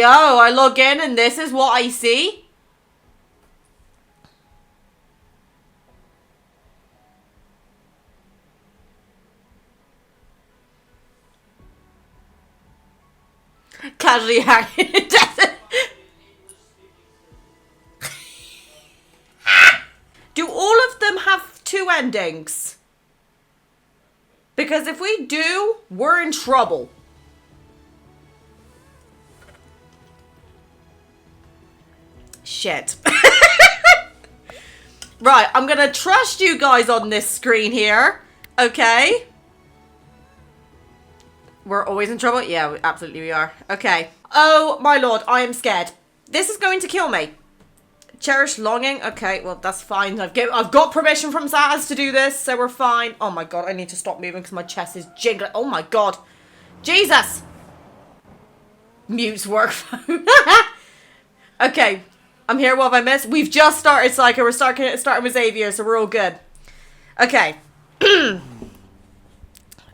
Yo, I log in and this is what I see? Casually hanging. Do all of them have two endings? Because if we do, we're in trouble. Shit. Right, I'm gonna trust you guys on this screen here. Okay? We're always in trouble? Yeah, absolutely we are. Okay. Oh, my lord, I am scared. This is going to kill me. Cherished longing? Okay, well, that's fine. I've got permission from Saz to do this, so we're fine. Oh my god, I need to stop moving because my chest is jiggling. Oh my god. Jesus! Mute's work phone. Okay, I'm here. What have I missed? We've just started Psycho. We're starting with Xavier, so we're all good. Okay.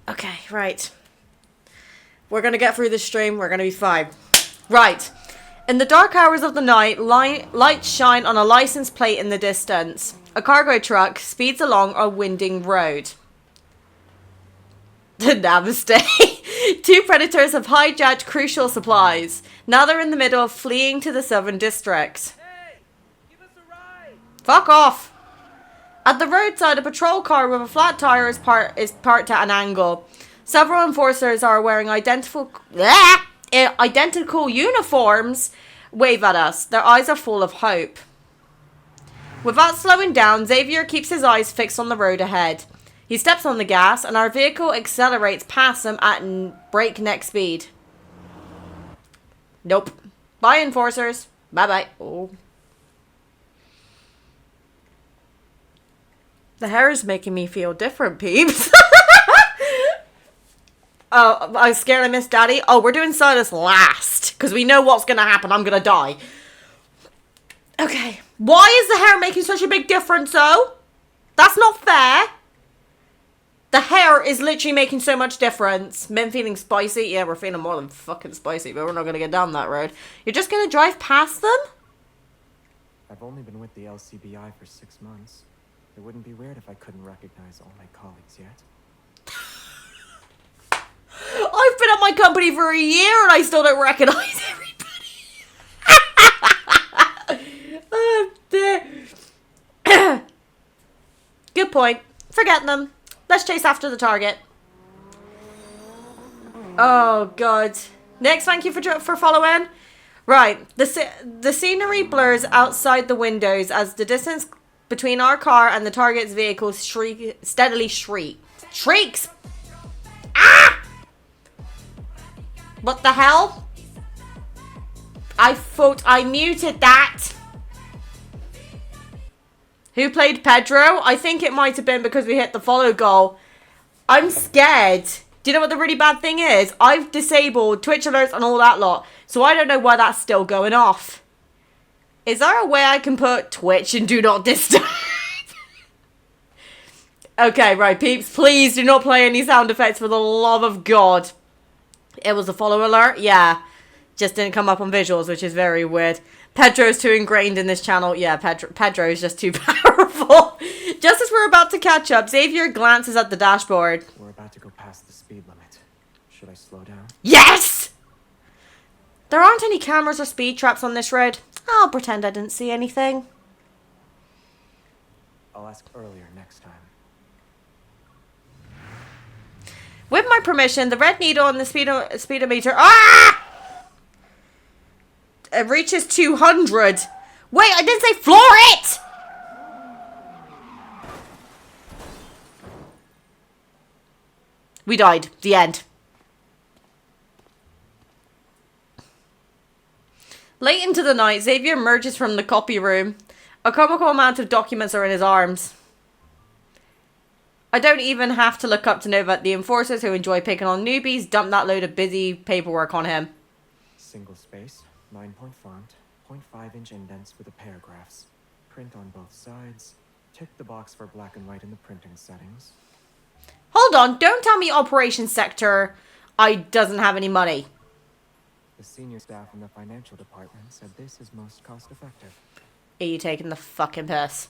Okay, right. We're gonna get through this stream. We're gonna be fine. Right. In the dark hours of the night, lights shine on a license plate in the distance. A cargo truck speeds along a winding road. Namaste. Two predators have hijacked crucial supplies. Now they're in the middle of fleeing to the southern districts. Hey, give us a ride. Fuck off. At the roadside, a patrol car with a flat tire is parked at an angle. Several enforcers are wearing identical uniforms wave at us. Their eyes are full of hope. Without slowing down, Xavier keeps his eyes fixed on the road ahead. He steps on the gas and our vehicle accelerates past them at breakneck speed. Nope. Bye, enforcers. Bye-bye. Oh. The hair is making me feel different, peeps. Oh, I was scared I missed Daddy. Oh, we're doing Silas last. Because we know what's going to happen. I'm going to die. Okay. Why is the hair making such a big difference, though? That's not fair. The hair is literally making so much difference. Men feeling spicy? Yeah, we're feeling more than fucking spicy, but we're not going to get down that road. You're just going to drive past them? I've only been with the LCBI for 6 months. It wouldn't be weird if I couldn't recognize all my colleagues yet. I've been at my company for a year and I still don't recognize everybody. Oh, dear. Good point. Forget them. Let's chase after the target. Oh, God. Next, thank you for following. Right. The scenery blurs outside the windows as the distance between our car and the target's vehicle steadily shrieks. Ah! What the hell? I thought I muted that. Who played Pedro? I think it might have been because we hit the follow goal. I'm scared. Do you know what the really bad thing is? I've disabled Twitch alerts and all that lot. So I don't know why that's still going off. Is there a way I can put Twitch and do not disturb? Okay, right, peeps. Please do not play any sound effects for the love of God. It was a follow alert? Yeah. Just didn't come up on visuals, which is very weird. Pedro's too ingrained in this channel. Yeah, Pedro is just too powerful. Just as we're about to catch up, Xavier glances at the dashboard. We're about to go past the speed limit. Should I slow down? Yes! There aren't any cameras or speed traps on this road. I'll pretend I didn't see anything. I'll ask earlier next time. With my permission, the red needle on the speedometer... Ah! It reaches 200. Wait, I didn't say floor it! We died. The end. Late into the night, Xavier emerges from the copy room. A comical amount of documents are in his arms. I don't even have to look up to know that the enforcers who enjoy picking on newbies dump that load of busy paperwork on him. Single space, 9-point font, 0.5-inch indents with the paragraphs. Print on both sides. Tick the box for black and white in the printing settings. Hold on, don't tell me Operations Sector I doesn't have any money. The senior staff in the financial department said this is most cost-effective. Are you taking the fucking piss?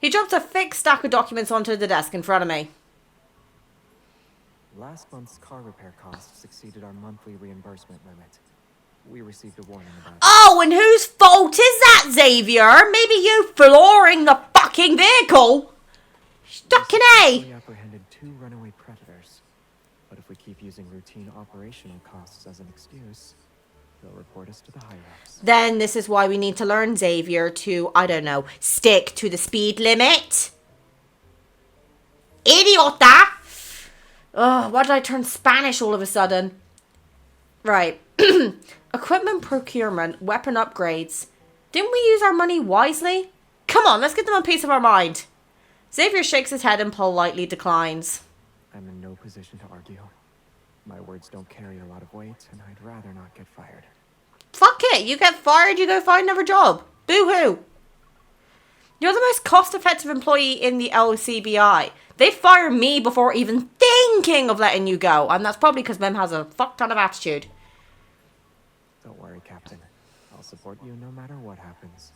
He dropped a thick stack of documents onto the desk in front of me. Last month's car repair costs exceeded our monthly reimbursement limit. We received a warning about it. Oh, and whose fault is that, Xavier? Maybe you flooring the fucking vehicle? Fucking A! We apprehended 2 runaway predators. But if we keep using routine operational costs as an excuse, they'll report us to the higher-ups. Then this is why we need to learn, Xavier, to, I don't know, stick to the speed limit. Idiota! Oh, why did I turn Spanish all of a sudden? Right. Equipment procurement, weapon upgrades. Didn't we use our money wisely? Come on, let's get them a piece of our mind. Xavier shakes his head and politely declines. I'm in no position to argue. My words don't carry a lot of weight, and I'd rather not get fired. Fuck it, you get fired, you go find another job. Boo-hoo. You're the most cost-effective employee in the LCBI. They fire me before even thinking of letting you go, and that's probably because Mim has a fuck ton of attitude. Don't worry, Captain. I'll support you no matter what happens.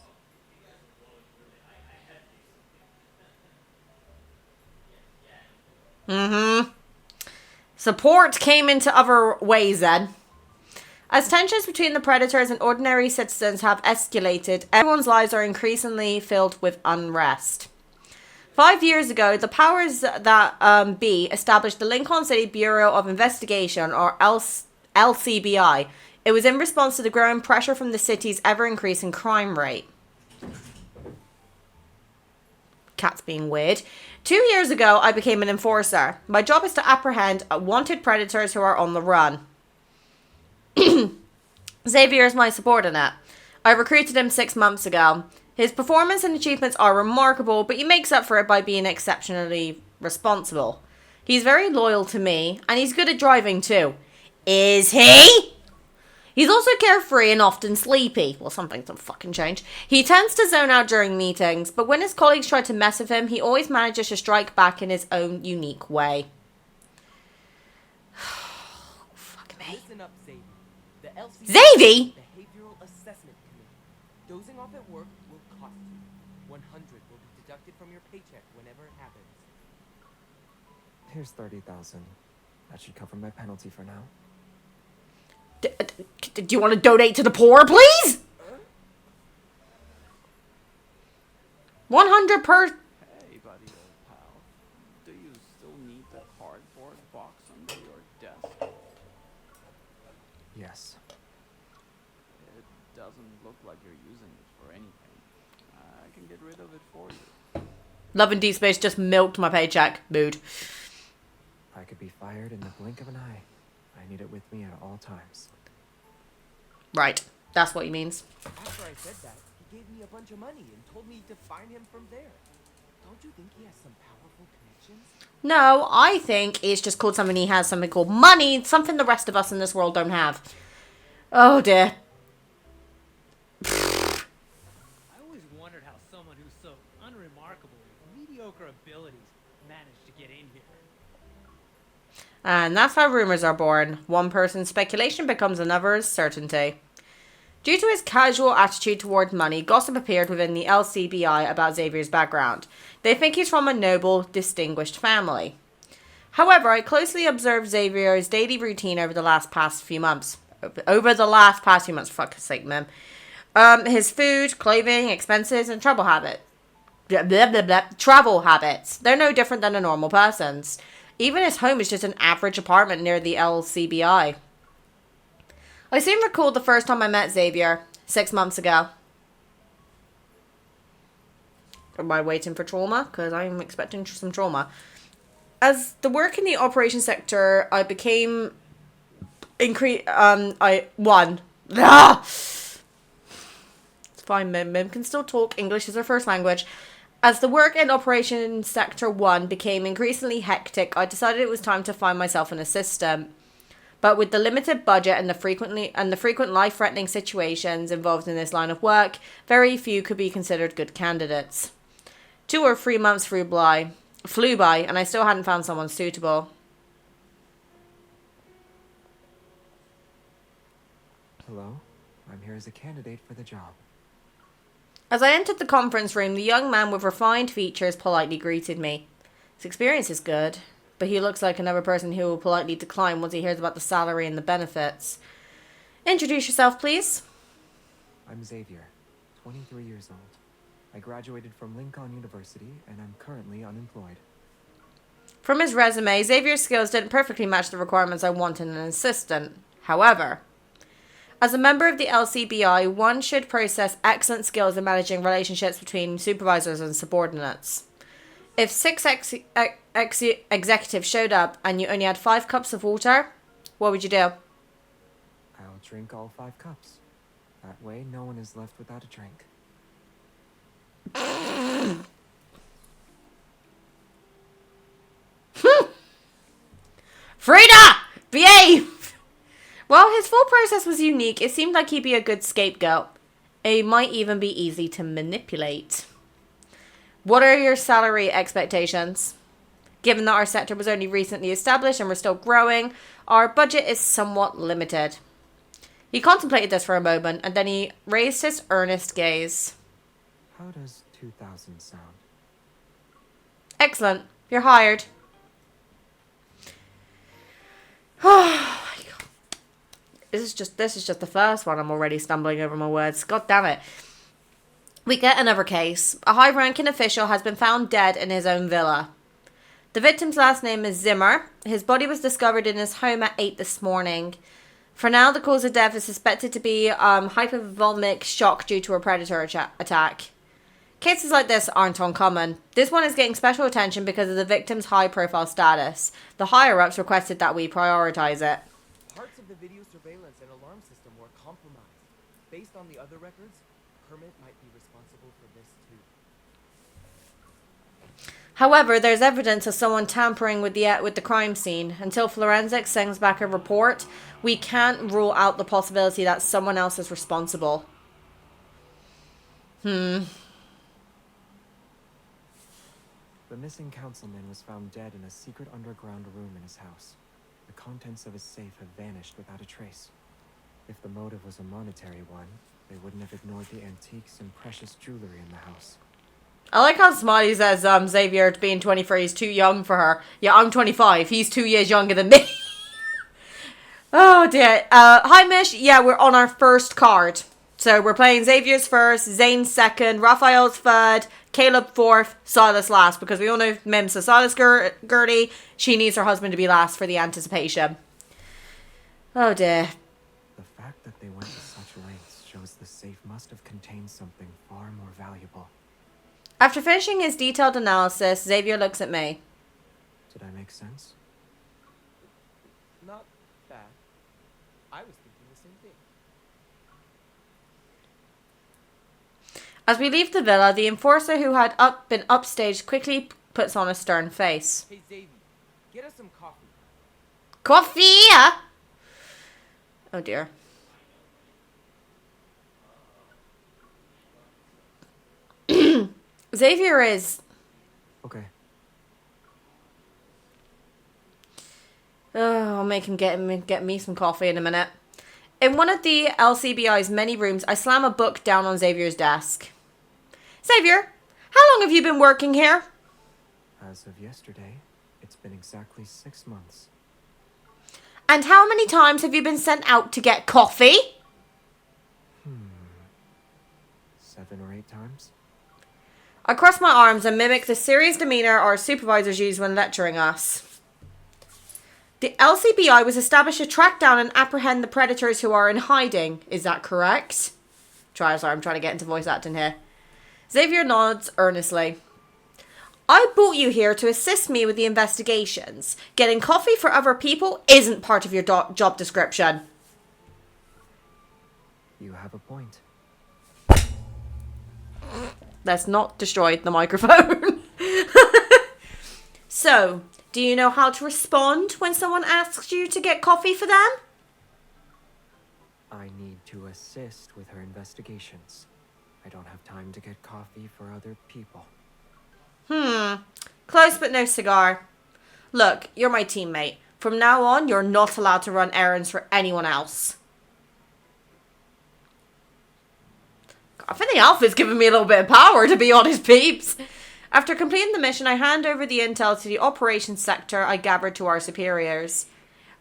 Support came into other ways then. As tensions between the predators and ordinary citizens have escalated, everyone's lives are increasingly filled with unrest. 5 years ago, the powers that be established the Lincoln City Bureau of Investigation, or LCBI. It was in response to the growing pressure from the city's ever-increasing crime rate. Cat's being weird. 2 years ago, I became an enforcer. My job is to apprehend wanted predators who are on the run. Xavier is my subordinate. I recruited him 6 months ago. His performance and achievements are remarkable, but he makes up for it by being exceptionally responsible. He's very loyal to me, and he's good at driving too. Is he? He's also carefree and often sleepy. Well, something's a fucking change. He tends to zone out during meetings, but when his colleagues try to mess with him, he always manages to strike back in his own unique way. Fuck me. Listen up, Xavier. The LC Xavier? Behavioral Assessment Committee. Dozing off at work will cost you. 100 will be deducted from your paycheck whenever it happens. Here's 30,000. That should cover my penalty for now. Do you want to donate to the poor, please? 100 per... Hey, buddy, old pal. Do you still need the cardboard box under your desk? Yes. It doesn't look like you're using it for anything. I can get rid of it for you. Love and Deepspace just milked my paycheck. Mood. I could be fired in the blink of an eye. I need it with me at all times. Right. That's what he means. After I said that, he gave me a bunch of money and told me to find him from there. Don't you think he has some powerful connections? No, I think it's just called something he has, something called money, something the rest of us in this world don't have. Oh dear. I always wondered how someone who's so unremarkable with mediocre abilities managed to get in here. And that's how rumors are born. One person's speculation becomes another's certainty. Due to his casual attitude toward money, gossip appeared within the LCBI about Xavier's background. They think he's from a noble, distinguished family. However, I closely observed Xavier's daily routine over the past few months, for fuck's sake, man. His food, clothing, expenses, and travel habits. Travel habits. They're no different than a normal person's. Even his home is just an average apartment near the LCBI. I seem to recall the first time I met Xavier, 6 months ago. Am I waiting for trauma? Because I'm expecting some trauma. As the work in the operations sector, I became... It's fine, Mim can still talk. English is her first language. As the work in Operations Sector 1 became increasingly hectic, I decided it was time to find myself an assistant. But with the limited budget and the frequent life-threatening situations involved in this line of work, very few could be considered good candidates. 2 or 3 months flew by, and I still hadn't found someone suitable. Hello. I'm here as a candidate for the job. As I entered the conference room, the young man with refined features politely greeted me. His experience is good, but he looks like another person who will politely decline once he hears about the salary and the benefits. Introduce yourself, please. I'm Xavier, 23 years old. I graduated from Lincoln University, and I'm currently unemployed. From his resume, Xavier's skills didn't perfectly match the requirements I want in an assistant. However, as a member of the LCBI, one should possess excellent skills in managing relationships between supervisors and subordinates. If 6 executives showed up and you only had 5 cups of water, what would you do? I'll drink all 5 cups. That way, no one is left without a drink. Frida! Behave! While his full process was unique, it seemed like he'd be a good scapegoat. He might even be easy to manipulate. What are your salary expectations? Given that our sector was only recently established and we're still growing, our budget is somewhat limited. He contemplated this for a moment, and then he raised his earnest gaze. How does 2,000 sound? Excellent. You're hired. Oh my god. This is just the first one. I'm already stumbling over my words. God damn it. We get another case. A high-ranking official has been found dead in his own villa. The victim's last name is Zimmer. His body was discovered in his home at 8 this morning. For now, the cause of death is suspected to be hypovolemic shock due to a predator attack. Cases like this aren't uncommon. This one is getting special attention because of the victim's high-profile status. The higher-ups requested that we prioritize it. Parts of the video surveillance and alarm system were compromised. Based on the other records, Kermit might be responsible for this too. However, there's evidence of someone tampering with the crime scene. Until forensics sends back a report, we can't rule out the possibility that someone else is responsible. The missing councilman was found dead in a secret underground room in his house. The contents of his safe have vanished without a trace. If the motive was a monetary one, they wouldn't have ignored the antiques and precious jewelry in the house. I like how Smiley says Xavier being 23 is too young for her. Yeah, I'm 25. He's 2 years younger than me. Oh dear. Hi Mish. Yeah, we're on our first card. So we're playing Xavier's first, Zane's second, Raphael's third, Caleb fourth, Silas last. Because we all know Mim, so Silas Gertie, she needs her husband to be last for the anticipation. Oh dear. The fact that they went to such lengths shows the safe must have contained something far more valuable. After finishing his detailed analysis, Xavier looks at me. Did I make sense? Not bad. I was thinking the same thing. As we leave the villa, the enforcer who had been upstaged quickly puts on a stern face. Hey Xavier, get us some coffee. Coffee! Oh dear. Xavier is... Okay. Oh, I'll make him get me some coffee in a minute. In one of the LCBI's many rooms, I slam a book down on Xavier's desk. Xavier, how long have you been working here? As of yesterday, it's been exactly 6 months. And how many times have you been sent out to get coffee? 7 or 8 times? I cross my arms and mimic the serious demeanor our supervisors use when lecturing us. The LCBI was established to track down and apprehend the predators who are in hiding. Is that correct? Sorry, I'm trying to get into voice acting here. Xavier nods earnestly. I brought you here to assist me with the investigations. Getting coffee for other people isn't part of your job description. You have a point. Let's not destroy the microphone. So, do you know how to respond when someone asks you to get coffee for them? I need to assist with her investigations. I don't have time to get coffee for other people. Close but no cigar. Look, you're my teammate. From now on, you're not allowed to run errands for anyone else. I think the Alpha's giving me a little bit of power, to be honest, peeps. After completing the mission, I hand over the intel to the operations sector I gathered to our superiors.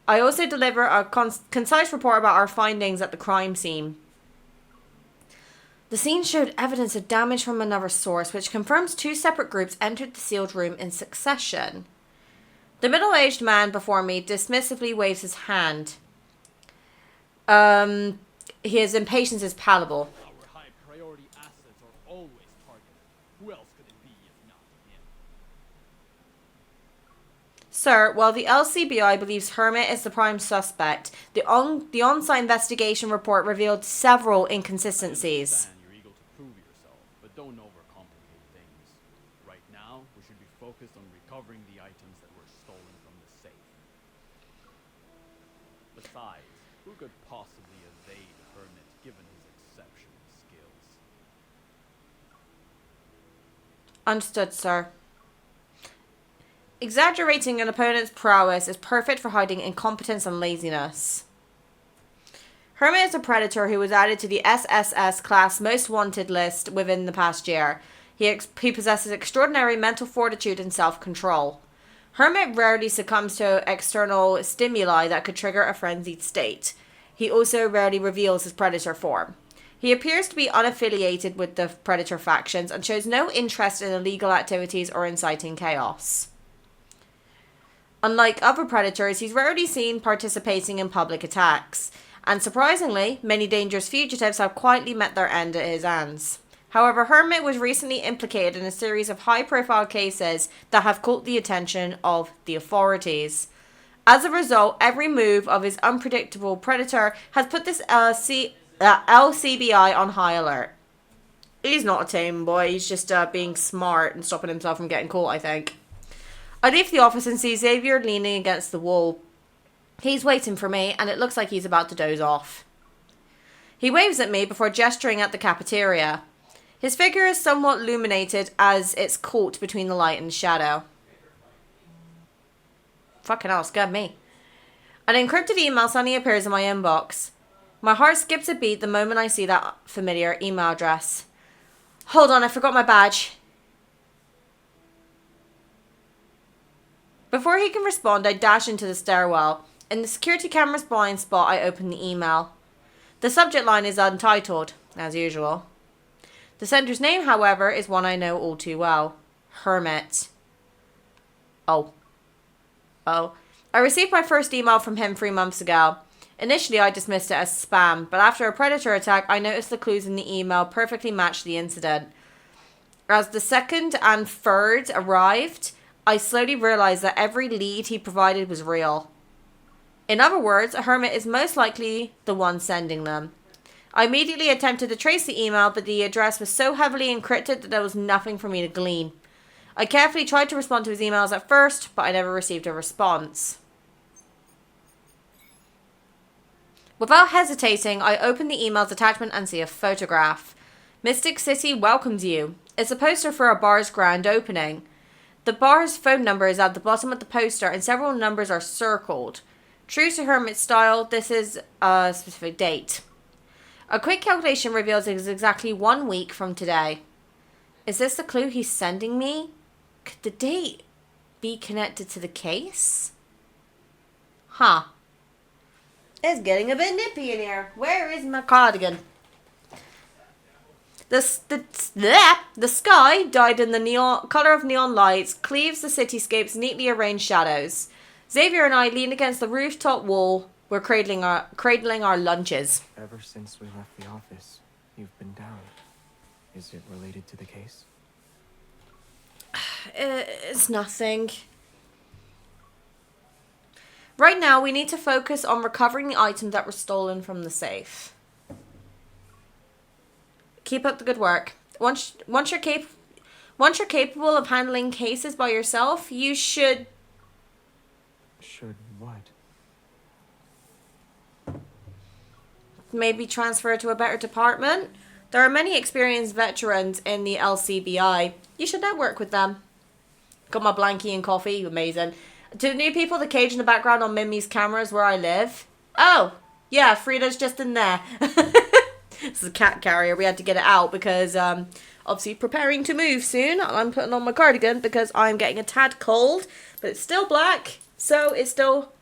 I also deliver a concise report about our findings at the crime scene. The scene showed evidence of damage from another source, which confirms 2 separate groups entered the sealed room in succession. The middle-aged man before me dismissively waves his hand. His impatience is palpable. Our high-priority assets are always targeted. Who else could it be if not him? Sir, while the LCBI believes Hermit is the prime suspect, the on-site investigation report revealed several inconsistencies. You're eager to prove yourself, but don't overcomplicate things. Right now, we should be focused on recovering the items that were stolen from the safe. Besides, who could possibly evade Hermit given his exceptional skills? Understood, sir. Exaggerating an opponent's prowess is perfect for hiding incompetence and laziness. Hermit is a predator who was added to the SSS class most wanted list within the past year. He possesses extraordinary mental fortitude and self-control. Hermit rarely succumbs to external stimuli that could trigger a frenzied state. He also rarely reveals his predator form. He appears to be unaffiliated with the predator factions and shows no interest in illegal activities or inciting chaos. Unlike other predators, he's rarely seen participating in public attacks. And surprisingly, many dangerous fugitives have quietly met their end at his hands. However, Hermit was recently implicated in a series of high-profile cases that have caught the attention of the authorities. As a result, every move of his unpredictable predator has put this LCBI on high alert. He's not a tame boy, he's just being smart and stopping himself from getting caught, I think. I leave the office and see Xavier leaning against the wall. He's waiting for me, and it looks like he's about to doze off. He waves at me before gesturing at the cafeteria. His figure is somewhat illuminated as it's caught between the light and shadow. Fucking hell, scared me. An encrypted email suddenly appears in my inbox. My heart skips a beat the moment I see that familiar email address. Hold on, I forgot my badge. Before he can respond, I dash into the stairwell. In the security camera's blind spot, I open the email. The subject line is untitled, as usual. The sender's name, however, is one I know all too well. Hermit. Oh. I received my first email from him 3 months ago. Initially, I dismissed it as spam, but after a predator attack, I noticed the clues in the email perfectly matched the incident. As the second and third arrived, I slowly realized that every lead he provided was real. In other words, Hermit is most likely the one sending them. I immediately attempted to trace the email, but the address was so heavily encrypted that there was nothing for me to glean. I carefully tried to respond to his emails at first, but I never received a response. Without hesitating, I open the email's attachment and see a photograph. Mystic City welcomes you. It's a poster for a bar's grand opening. The bar's phone number is at the bottom of the poster and several numbers are circled. True to Hermit's style, this is a specific date. A quick calculation reveals it is exactly 1 week from today. Is this the clue he's sending me? Could the date be connected to the case? Huh. It's getting a bit nippy in here. Where is my cardigan? The sky, dyed in the color of neon lights, cleaves the cityscape's neatly arranged shadows. Xavier and I lean against the rooftop wall. We're cradling our lunches. Ever since we left the office, you've been down. Is it related to the case? It's nothing. Right now, we need to focus on recovering the items that were stolen from the safe. Keep up the good work. Once you're capable of handling cases by yourself, you should... Should what? Maybe transfer to a better department. There are many experienced veterans in the LCBI. You should network with them. Got my blankie and coffee. Amazing. To the new people, the cage in the background on Mimi's camera is where I live. Oh, yeah, Frida's just in there. This is a cat carrier. We had to get it out because obviously preparing to move soon. I'm putting on my cardigan because I'm getting a tad cold, but it's still black, so it still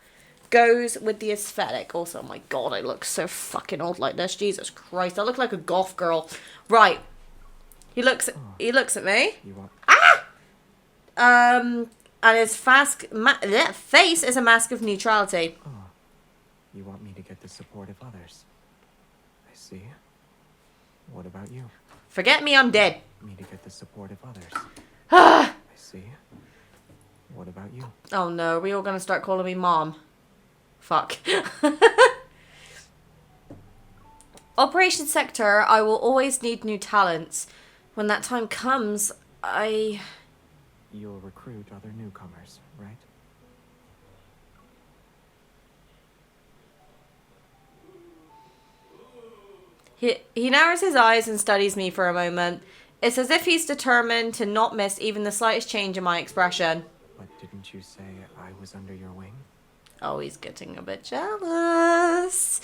goes with the aesthetic. Also, my god, I look so fucking old like this. Jesus Christ, I look like a goth girl. Right. He looks at me. You want... And his face is a mask of neutrality. Oh, you want me to get the support of others. I see. What about you? Forget me, I'm dead. Me to get the support of others. I see. What about you? Oh no, are we all gonna start calling me mom? Fuck. Operation Sector, I will always need new talents. When that time comes, You'll recruit other newcomers, right? He narrows his eyes and studies me for a moment. It's as if he's determined to not miss even the slightest change in my expression. But didn't you say I was under your wing? Oh, he's getting a bit jealous.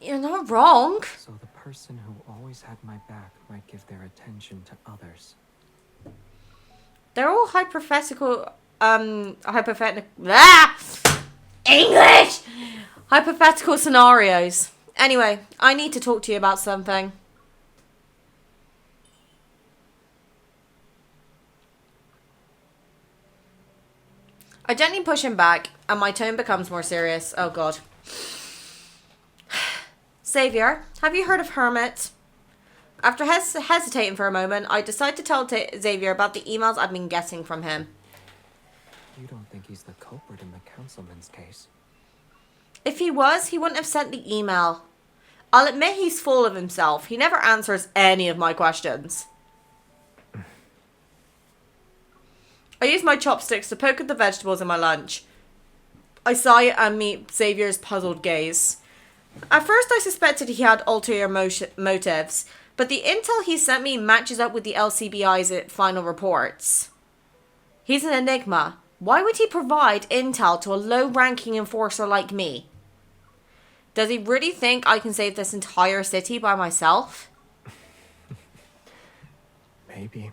You're not wrong. So the person who always had my back might give their attention to others. They're all hypothetical, English! Hypothetical scenarios. Anyway, I need to talk to you about something. I gently push him back, and my tone becomes more serious. Oh god. Xavier, have you heard of Hermit? After hesitating for a moment, I decide to tell Xavier about the emails I've been getting from him. You don't think he's the culprit in the councilman's case? If he was, he wouldn't have sent the email. I'll admit he's full of himself. He never answers any of my questions. I use my chopsticks to poke at the vegetables in my lunch. I sigh and meet Xavier's puzzled gaze. At first I suspected he had ulterior motives, but the intel he sent me matches up with the LCBI's final reports. He's an enigma. Why would he provide intel to a low-ranking enforcer like me? Does he really think I can save this entire city by myself? Maybe.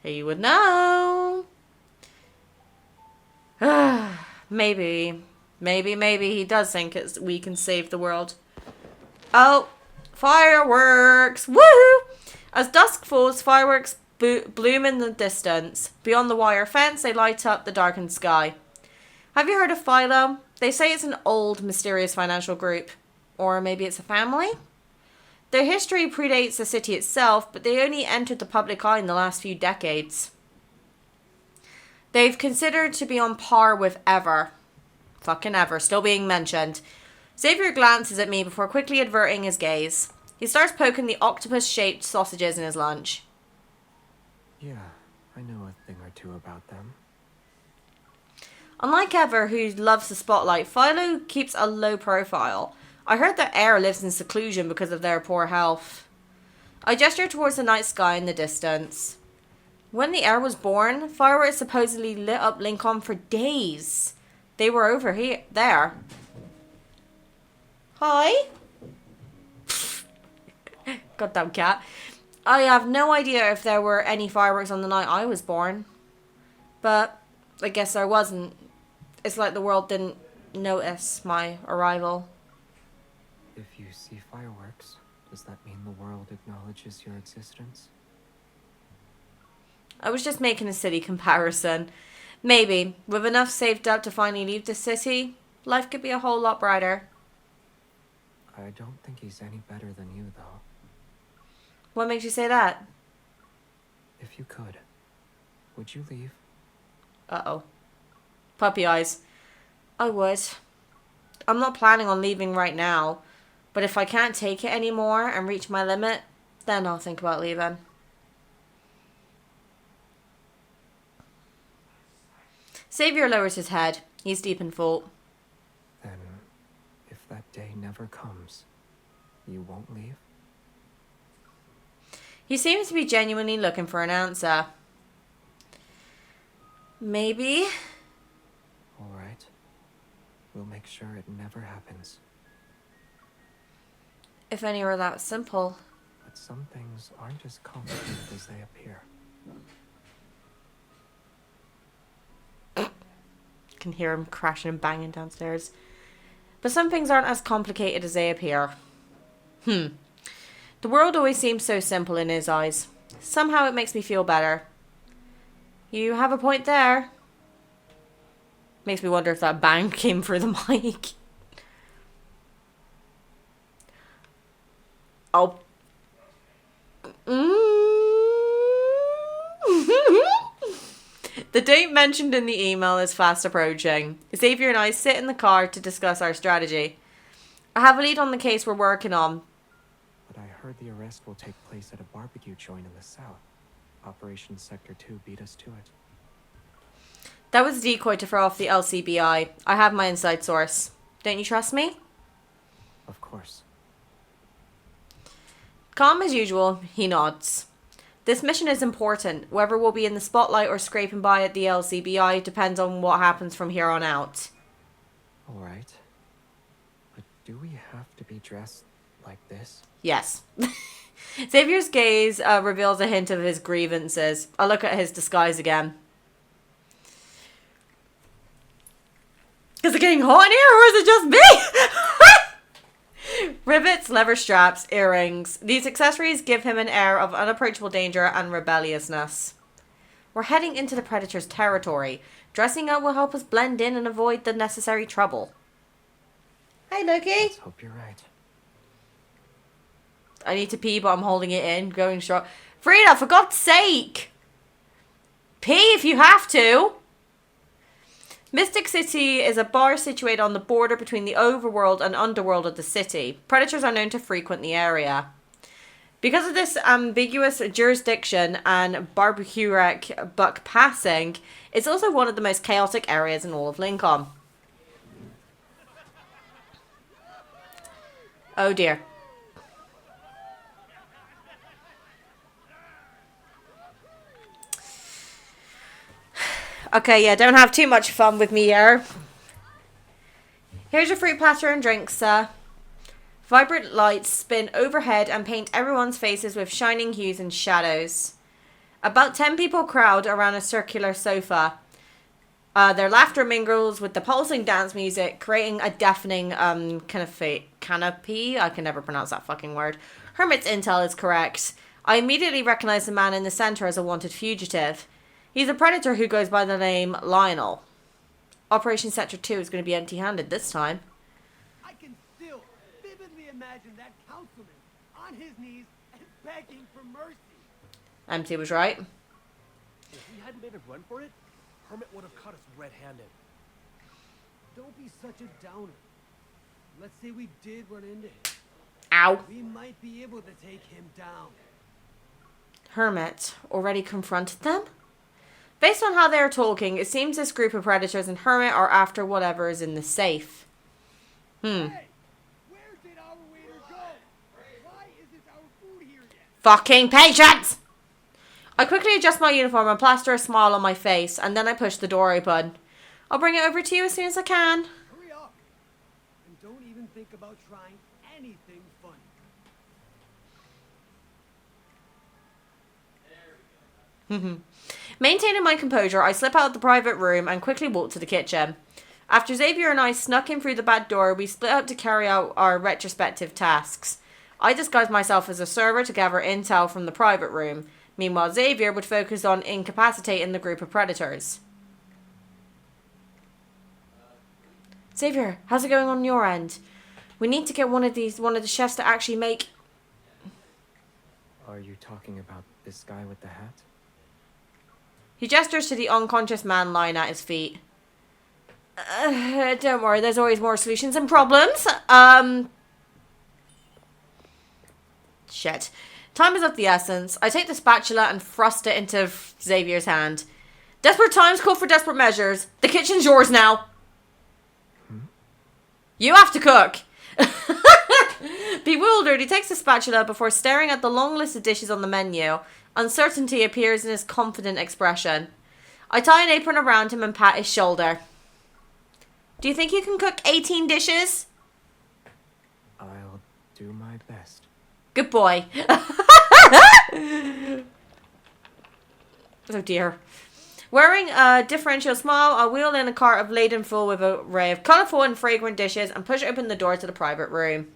He would know. Maybe he does think we can save the world. Oh, fireworks! Woohoo! As dusk falls, fireworks bloom in the distance. Beyond the wire fence, they light up the darkened sky. Have you heard of Philo? They say it's an old, mysterious financial group. Or maybe it's a family? Their history predates the city itself, but they only entered the public eye in the last few decades. They've considered to be on par with Ever. Fucking Ever, still being mentioned. Xavier glances at me before quickly averting his gaze. He starts poking the octopus-shaped sausages in his lunch. Yeah, I know a thing or two about them. Unlike Ever, who loves the spotlight, Philo keeps a low profile. I heard their heir lives in seclusion because of their poor health. I gesture towards the night sky in the distance. When the heir was born, fireworks supposedly lit up Lincoln for days. They were over there. Hi? Goddamn cat. I have no idea if there were any fireworks on the night I was born. But I guess there wasn't. It's like the world didn't notice my arrival. If you see fireworks, does that mean the world acknowledges your existence? I was just making a silly comparison. Maybe, with enough saved up to finally leave the city, life could be a whole lot brighter. I don't think he's any better than you, though. What makes you say that? If you could, would you leave? Uh-oh. Puppy eyes. I would. I'm not planning on leaving right now, but if I can't take it anymore and reach my limit, then I'll think about leaving. Xavier lowers his head. He's deep in thought. Then, if that day never comes, you won't leave? He seems to be genuinely looking for an answer. Maybe. All right. We'll make sure it never happens. If any were that simple. But some things aren't as complicated as they appear. Can hear him crashing and banging downstairs. But some things aren't as complicated as they appear. The world always seems so simple in his eyes. Somehow it makes me feel better. You have a point there. Makes me wonder if that bang came through the mic. Oh. The date mentioned in the email is fast approaching. Xavier and I sit in the car to discuss our strategy. I have a lead on the case we're working on. But I heard the arrest will take place at a barbecue joint in the south. Operation Sector 2 beat us to it. That was a decoy to throw off the LCBI. I have my inside source. Don't you trust me? Of course. Calm as usual, he nods. This mission is important. Whether we'll be in the spotlight or scraping by at the LCBI depends on what happens from here on out. Alright. But do we have to be dressed like this? Yes. Xavier's gaze reveals a hint of his grievances. I look at his disguise again. Is it getting hot in here or is it just me? Rivets, leather straps, earrings. These accessories give him an air of unapproachable danger and rebelliousness. We're heading into the Predator's territory. Dressing up will help us blend in and avoid the necessary trouble. Hey, Loki. Let's hope you're right. I need to pee, but I'm holding it in. Going strong. Frida, for God's sake! Pee if you have to. Mystic City is a bar situated on the border between the overworld and underworld of the city. Predators are known to frequent the area. Because of this ambiguous jurisdiction and barbecue wreck buck passing, it's also one of the most chaotic areas in all of Lincoln. Oh dear. Okay, yeah, don't have too much fun with me here. Here's your fruit platter and drinks, sir. Vibrant lights spin overhead and paint everyone's faces with shining hues and shadows. About 10 people crowd around a circular sofa. Their laughter mingles with the pulsing dance music, creating a deafening canopy. I can never pronounce that fucking word. Hermit's intel is correct. I immediately recognize the man in the center as a wanted fugitive. He's a predator who goes by the name Lionel. Operation Sector 2 is going to be empty-handed this time. I can still vividly imagine that councilman on his knees and begging for mercy. Empty was right. If we hadn't made a run for it, Hermit would have caught us red-handed. Don't be such a downer. Let's say we did run into him. Ow. We might be able to take him down. Hermit already confronted them? Based on how they're talking, it seems this group of predators and Hermit are after whatever is in the safe. Hey, where did our waiter go? Why isn't our food here yet? Fucking patience! I quickly adjust my uniform and plaster a smile on my face, and then I push the door open. I'll bring it over to you as soon as I can. Hurry up. And don't even think about trying anything funny. Maintaining my composure, I slip out of the private room and quickly walk to the kitchen. After Xavier and I snuck in through the back door, we split up to carry out our retrospective tasks. I disguised myself as a server to gather intel from the private room. Meanwhile, Xavier would focus on incapacitating the group of predators. Xavier, how's it going on your end? We need to get one of the chefs to actually make... Are you talking about this guy with the hat? He gestures to the unconscious man lying at his feet. Don't worry, there's always more solutions than problems. Shit. Time is of the essence. I take the spatula and thrust it into Xavier's hand. Desperate times call for desperate measures. The kitchen's yours now. You have to cook. Bewildered, he takes the spatula before staring at the long list of dishes on the menu. Uncertainty appears in his confident expression. I tie an apron around him and pat his shoulder. Do you think you can cook 18 dishes? I'll do my best. Good boy. Oh dear. Wearing a differential smile, I wheel in a cart laden full with an array of colourful and fragrant dishes and push open the door to the private room.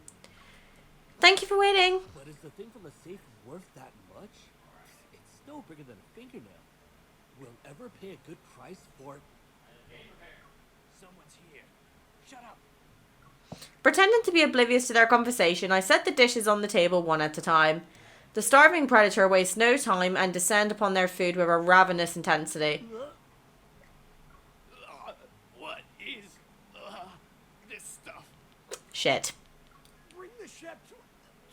Thank you for waiting. But is the thing from the safe worth that much? It's no bigger than a fingernail. We'll ever pay a good price for it. Someone's here. Shut up. Pretending to be oblivious to their conversation, I set the dishes on the table one at a time. The starving predator wastes no time and descend upon their food with a ravenous intensity. What is this stuff? Shit. Bring the chef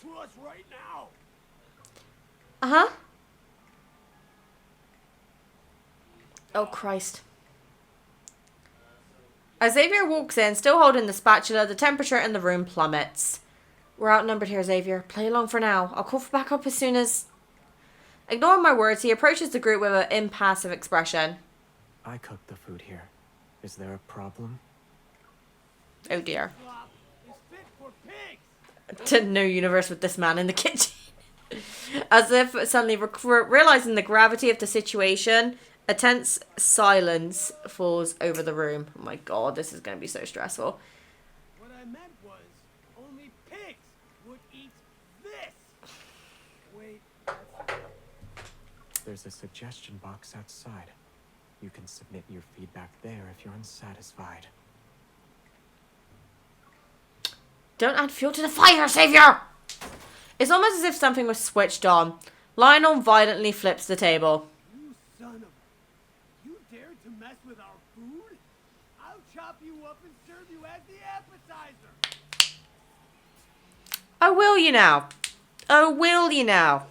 to us right now. Uh-huh. Oh, Christ. As Xavier walks in, still holding the spatula, the temperature in the room plummets. We're outnumbered here, Xavier. Play along for now. I'll call for backup as soon as... Ignoring my words, he approaches the group with an impassive expression. I cooked the food here. Is there a problem? Oh dear. It's fit for pigs. To no universe with this man in the kitchen. As if suddenly realizing the gravity of the situation, a tense silence falls over the room. Oh my god, this is going to be so stressful. What I meant was only pigs would eat this. Wait. There's a suggestion box outside. You can submit your feedback there if you're unsatisfied. Don't add fuel to the fire, Xavier! It's almost as if something was switched on. Lionel violently flips the table. You son of a... You dared to mess with our food? I'll chop you up and serve you as the appetizer. Oh, will you now? Oh, will you now?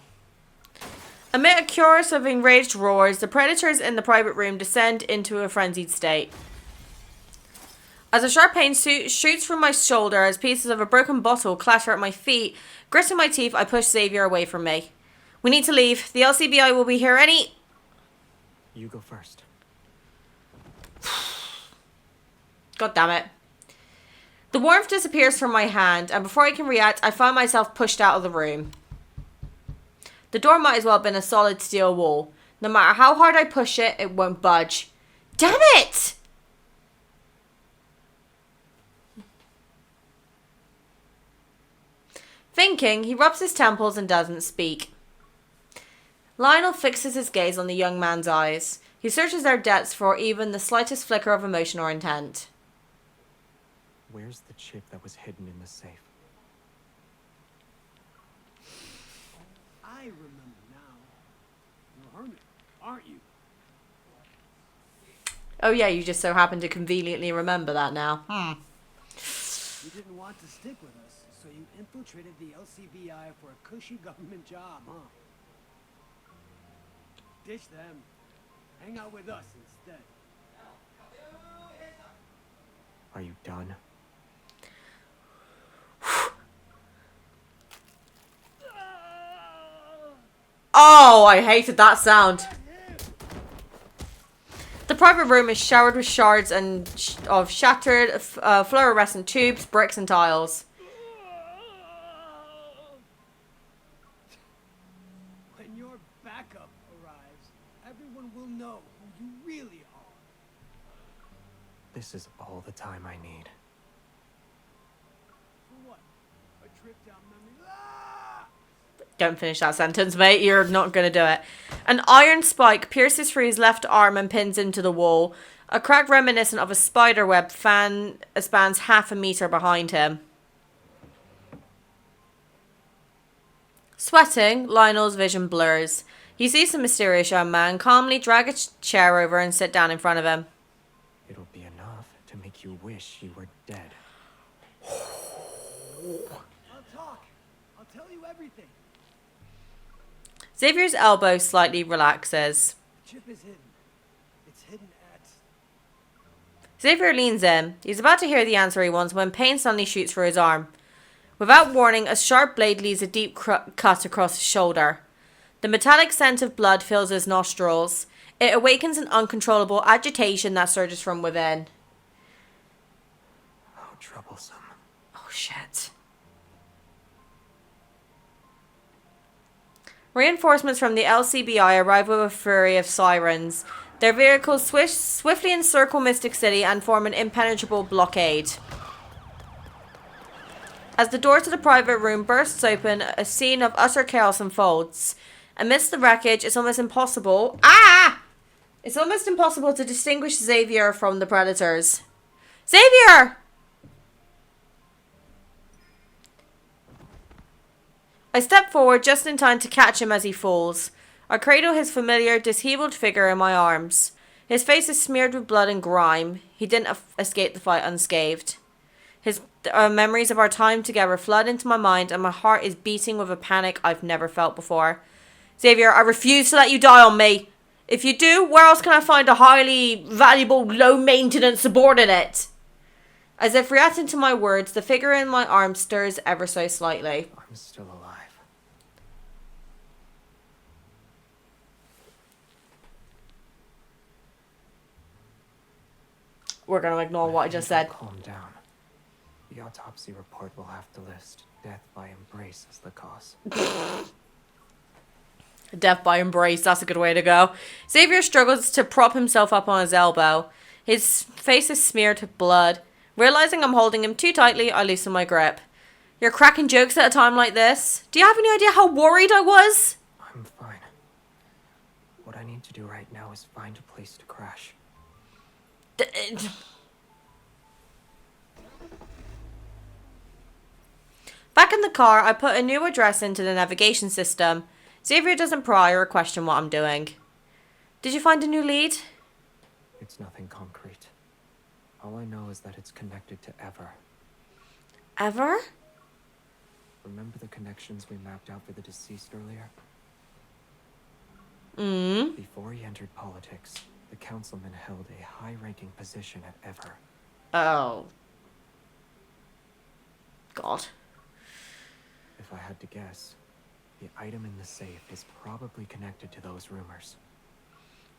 Amid a chorus of enraged roars, the predators in the private room descend into a frenzied state. As a sharp pain shoots from my shoulder as pieces of a broken bottle clatter at my feet, gritting my teeth, I push Xavier away from me. We need to leave. The LCBI will be here any... You go first. God damn it. The warmth disappears from my hand, and before I can react, I find myself pushed out of the room. The door might as well have been a solid steel wall. No matter how hard I push it, it won't budge. Damn it! Thinking, he rubs his temples and doesn't speak. Lionel fixes his gaze on the young man's eyes. He searches their depths for even the slightest flicker of emotion or intent. Where's the chip that was hidden in the safe? I remember now. You're a hermit, aren't you? Oh yeah, you just so happen to conveniently remember that now. You didn't want to stick with us, so you infiltrated the LCBI for a cushy government job, huh? Ditch them. Hang out with us instead. Are you done? Oh, I hated that sound. The private room is showered with shards of shattered fluorescent tubes, bricks and tiles. When your backup arrives, everyone will know who you really are. This is all the time I need. For what? A trip down memory. Don't finish that sentence, mate. You're not going to do it. An iron spike pierces through his left arm and pins him to the wall. A crack reminiscent of a spider web spans half a meter behind him. Sweating, Lionel's vision blurs. He sees the mysterious young man calmly drag a chair over and sit down in front of him. It'll be enough to make you wish you were dead. I'll talk. I'll tell you everything. Xavier's elbow slightly relaxes. The chip is hidden. It's hidden at... Xavier leans in. He's about to hear the answer he wants when pain suddenly shoots through his arm. Without warning, a sharp blade leaves a deep cut across his shoulder. The metallic scent of blood fills his nostrils. It awakens an uncontrollable agitation that surges from within. How troublesome. Oh shit. Reinforcements from the LCBI arrive with a fury of sirens. Their vehicles swiftly encircle Mystic City and form an impenetrable blockade. As the door to the private room bursts open, a scene of utter chaos unfolds. Amidst the wreckage, it's almost impossible... It's almost impossible to distinguish Xavier from the predators. Xavier! I step forward just in time to catch him as he falls. I cradle his familiar, disheveled figure in my arms. His face is smeared with blood and grime. He didn't escape the fight unscathed. His memories of our time together flood into my mind, and my heart is beating with a panic I've never felt before. Xavier, I refuse to let you die on me. If you do, where else can I find a highly valuable, low-maintenance subordinate? As if reacting to my words, the figure in my arms stirs ever so slightly. I'm still alive. We're going to ignore what I just said. Calm down. The autopsy report will have to list death by embrace as the cause. Death by embrace, that's a good way to go. Xavier struggles to prop himself up on his elbow. His face is smeared with blood. Realizing I'm holding him too tightly, I loosen my grip. You're cracking jokes at a time like this? Do you have any idea how worried I was? I'm fine. What I need to do right now is find a place to crash. Back in the car, I put a new address into the navigation system. Xavier doesn't pry or question what I'm doing. Did you find a new lead? It's nothing concrete. All I know is that it's connected to Ever. Ever? Remember the connections we mapped out for the deceased earlier? Before he entered politics, the councilman held a high-ranking position at Ever. Oh. God. If I had to guess, the item in the safe is probably connected to those rumors.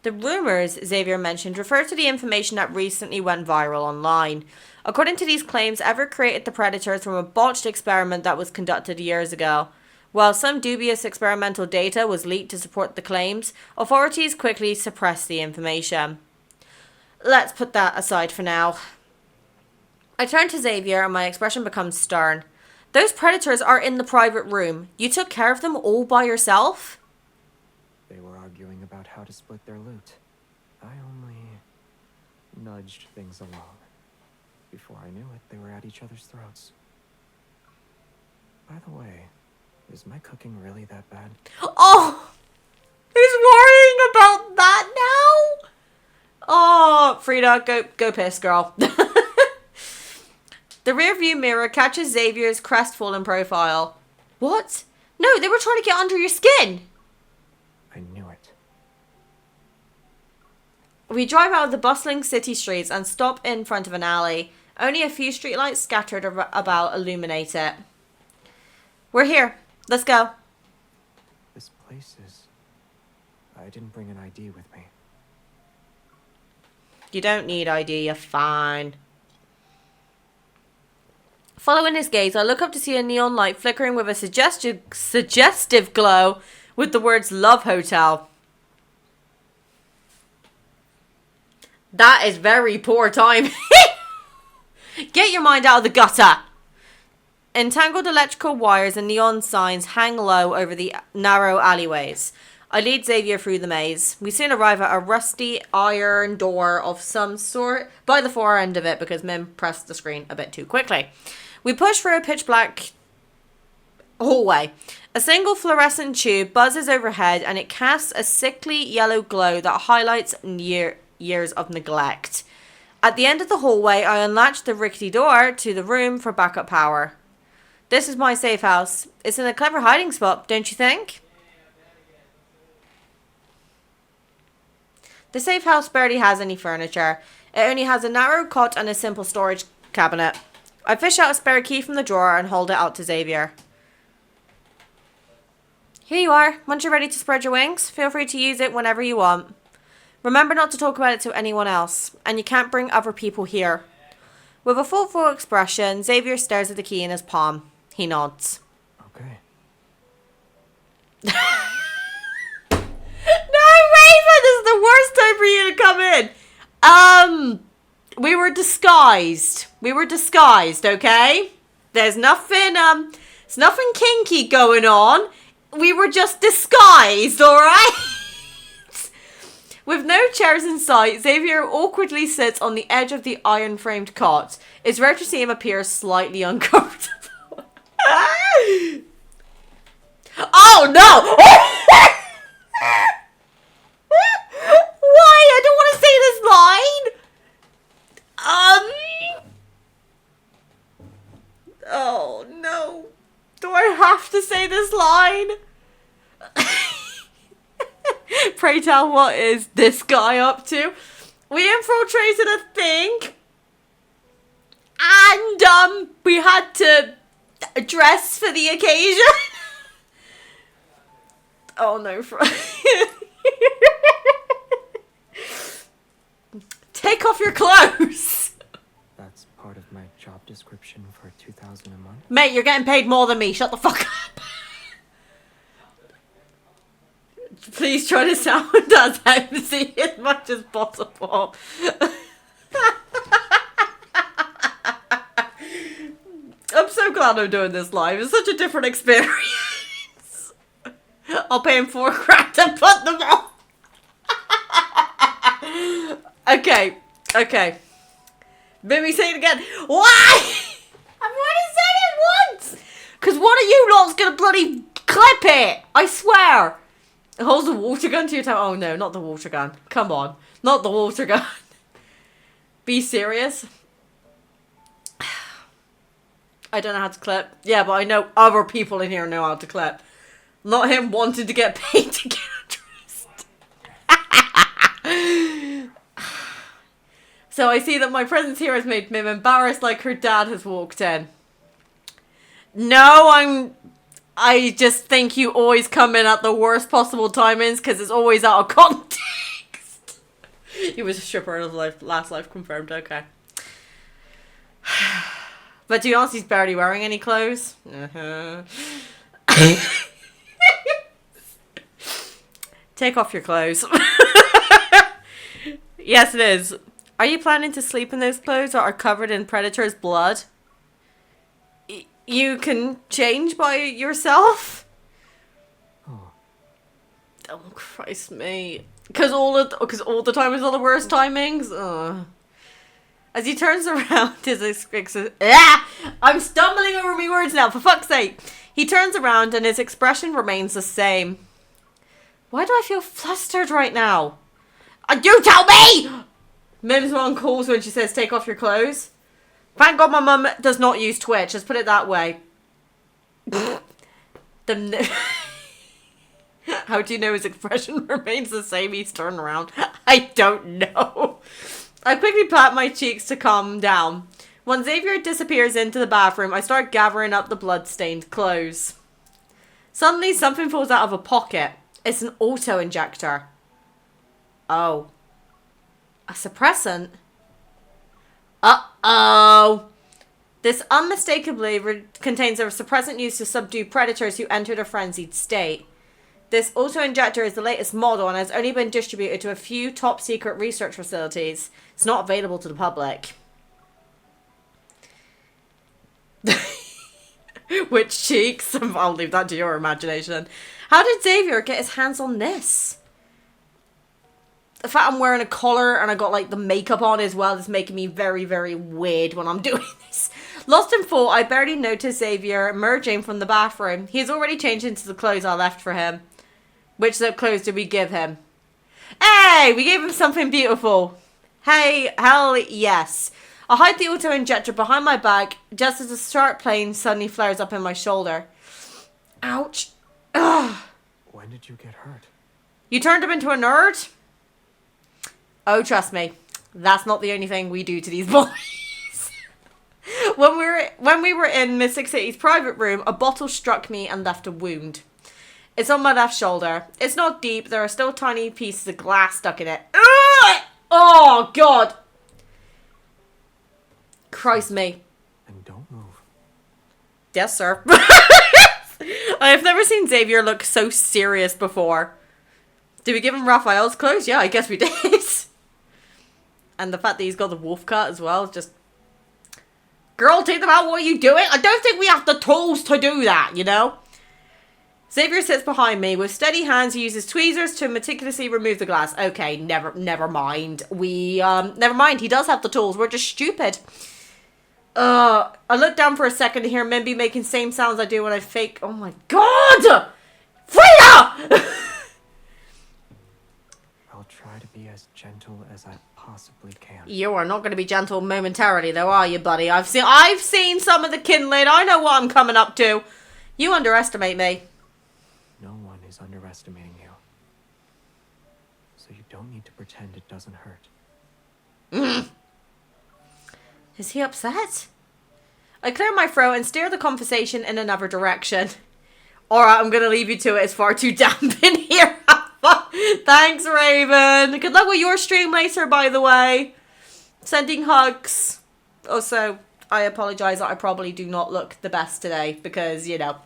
The rumors Xavier mentioned refer to the information that recently went viral online. According to these claims, Ever created the Predators from a botched experiment that was conducted years ago. While some dubious experimental data was leaked to support the claims, authorities quickly suppressed the information. Let's put that aside for now. I turn to Xavier and my expression becomes stern. Those Predators are in the private room. You took care of them all by yourself? They were arguing about how to split their loot. I only nudged things along. Before I knew it, they were at each other's throats. By the way, is my cooking really that bad? Oh! He's worrying about that now? Oh, Frida, go piss, girl. The rearview mirror catches Xavier's crestfallen profile. What? No, they were trying to get under your skin. I knew it. We drive out of the bustling city streets and stop in front of an alley. Only a few streetlights scattered about illuminate it. We're here. Let's go. This place is... I didn't bring an ID with me. You don't need ID, you're fine. Following his gaze, I look up to see a neon light flickering with a suggestive glow with the words Love Hotel. That is very poor timing. Get your mind out of the gutter. Entangled electrical wires and neon signs hang low over the narrow alleyways. I lead Xavier through the maze. We soon arrive at a rusty iron door of some sort by the far end of it because Mim pressed the screen a bit too quickly. We push through a pitch black hallway. A single fluorescent tube buzzes overhead and it casts a sickly yellow glow that highlights years of neglect. At the end of the hallway, I unlatch the rickety door to the room for backup power. This is my safe house. It's in a clever hiding spot, don't you think? The safe house barely has any furniture. It only has a narrow cot and a simple storage cabinet. I fish out a spare key from the drawer and hold it out to Xavier. Here you are. Once you're ready to spread your wings, feel free to use it whenever you want. Remember not to talk about it to anyone else, and you can't bring other people here. With a thoughtful expression, Xavier stares at the key in his palm. He nods. Okay. the worst time for you to come in. We were disguised. Okay? There's nothing kinky going on. We were just disguised, alright? With no chairs in sight, Xavier awkwardly sits on the edge of the iron-framed cot. It's rare to see him appear slightly uncomfortable. Oh no! Why? I don't want to say this line! Oh no. Do I have to say this line? Pray tell, what is this guy up to? We infiltrated a thing. And, we had to dress for the occasion. Oh no, take off your clothes. That's part of my job description for $2,000 a month. Mate, you're getting paid more than me. Shut the fuck up. Please try to sound as empty as much as possible. I'm so glad I'm doing this live. It's such a different experience. I'll pay him $4,000 to put them on. Okay. Maybe say it again. Why? I've already said it once. Because one of you lot's gonna bloody clip it. I swear. It holds the water gun to your toe. Oh no, not the water gun. Come on. Not the water gun. Be serious. I don't know how to clip. Yeah, but I know other people in here know how to clip. Not him wanting to get paid to get undressed. So I see that my presence here has made Mim embarrassed like her dad has walked in. No, I just think you always come in at the worst possible timings because it's always out of context. He was a stripper in his life, last life, confirmed, okay. But to be honest, he's barely wearing any clothes. Take off your clothes. Yes, it is. Are you planning to sleep in those clothes that are covered in predator's blood? You can change by yourself? Oh Christ me. Because all the time is all the worst timings? As he turns around, I'm stumbling over my words now, for fuck's sake. He turns around and his expression remains the same. Why do I feel flustered right now? You tell me! Mim's mom calls when she says take off your clothes. Thank God my mum does not use Twitch, let's put it that way. How do you know his expression remains the same? He's turned around. I don't know. I quickly pat my cheeks to calm down. When Xavier disappears into the bathroom, I start gathering up the blood-stained clothes. Suddenly, something falls out of a pocket. It's an auto-injector. Oh. A suppressant? Uh-oh. This unmistakably contains a suppressant used to subdue predators who entered a frenzied state. This auto-injector is the latest model and has only been distributed to a few top-secret research facilities. It's not available to the public. Which cheeks? I'll leave that to your imagination. How did Xavier get his hands on this? The fact I'm wearing a collar and I got like the makeup on as well is making me very, very weird when I'm doing this. Lost in thought, I barely noticed Xavier emerging from the bathroom. He's already changed into the clothes I left for him. Which clothes did we give him? Hey, we gave him something beautiful. Hey, hell yes. I hide the auto-injector behind my back just as a sharp pain suddenly flares up in my shoulder. Ouch. Ugh. When did you get hurt? You turned him into a nerd? Oh, trust me. That's not the only thing we do to these boys. When we were in Mystic City's private room, a bottle struck me and left a wound. It's on my left shoulder. It's not deep. There are still tiny pieces of glass stuck in it. Ugh! Oh, God. Christ me. And don't move. Yes, sir. I have never seen Xavier look so serious before. Did we give him Raphael's clothes? Yeah, I guess we did. And the fact that he's got the wolf cut as well is just... Girl, take them out. What are you doing? I don't think we have the tools to do that, you know? Xavier sits behind me. With steady hands, he uses tweezers to meticulously remove the glass. Okay, never mind. Never mind. He does have the tools. We're just stupid. I look down for a second to hear Mimby making same sounds I do when I fake... Oh my god! Frida! I'll try to be as gentle as I possibly can. You are not going to be gentle momentarily, though, are you, buddy? I've seen some of the kindling. I know what I'm coming up to. You underestimate me. No one is underestimating you. So you don't need to pretend it doesn't hurt. Is he upset? I clear my throat and steer the conversation in another direction. Alright, I'm going to leave you to it. It's far too damp in here. Thanks, Raven. Good luck with your stream later, by the way. Sending hugs. Also, I apologise that I probably do not look the best today because, you know,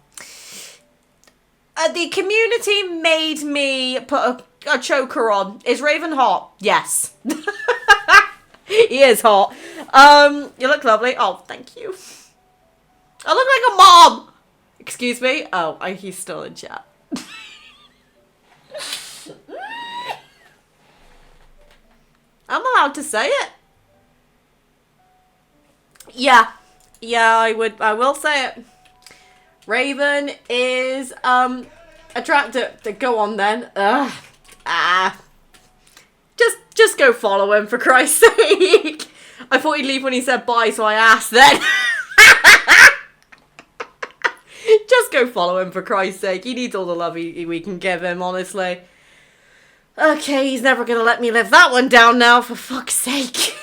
the community made me put a choker on. Is Raven hot? Yes. He is hot. You look lovely. Oh, thank you. I look like a mom. Excuse me. Oh, he's still in chat. I'm allowed to say it. Yeah, I will say it. Raven is attractive. Go on then. Just go follow him for Christ's sake. I thought he'd leave when he said bye, so I asked then. Just go follow him for Christ's sake. He needs all the love we can give him, honestly. Okay, he's never gonna let me live that one down now, for fuck's sake.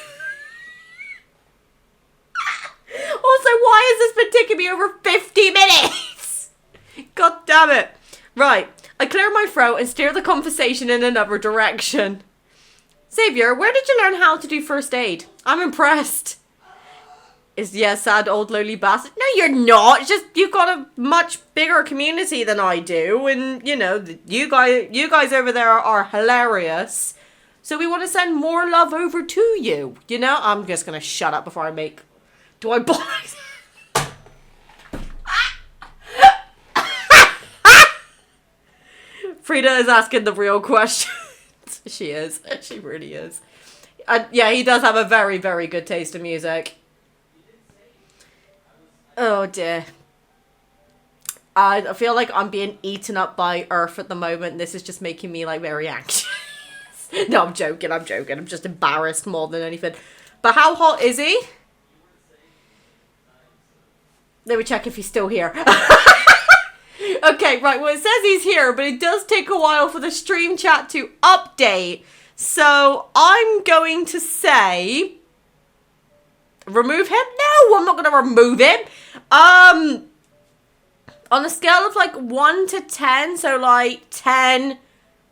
Also, why is this been taking me over 50 minutes? God damn it. Right, I clear my throat and steer the conversation in another direction. Xavier, where did you learn how to do first aid? I'm impressed. Sad old lowly bastard. No, you're not. It's just you've got a much bigger community than I do, and you know you guys over there are hilarious. So we want to send more love over to you. You know, I'm just gonna shut up before I make. Do I box? Frida is asking the real questions. She is. She really is. Yeah, he does have a very, very good taste in music. Oh dear. I feel like I'm being eaten up by Earth at the moment. This is just making me like very anxious. No, I'm joking. I'm just embarrassed more than anything. But how hot is he? Let me check if he's still here. Okay, right. Well, it says he's here, but it does take a while for the stream chat to update. So I'm going to say... Remove him? No, I'm not going to remove him. On a scale of like 1 to 10, so like 10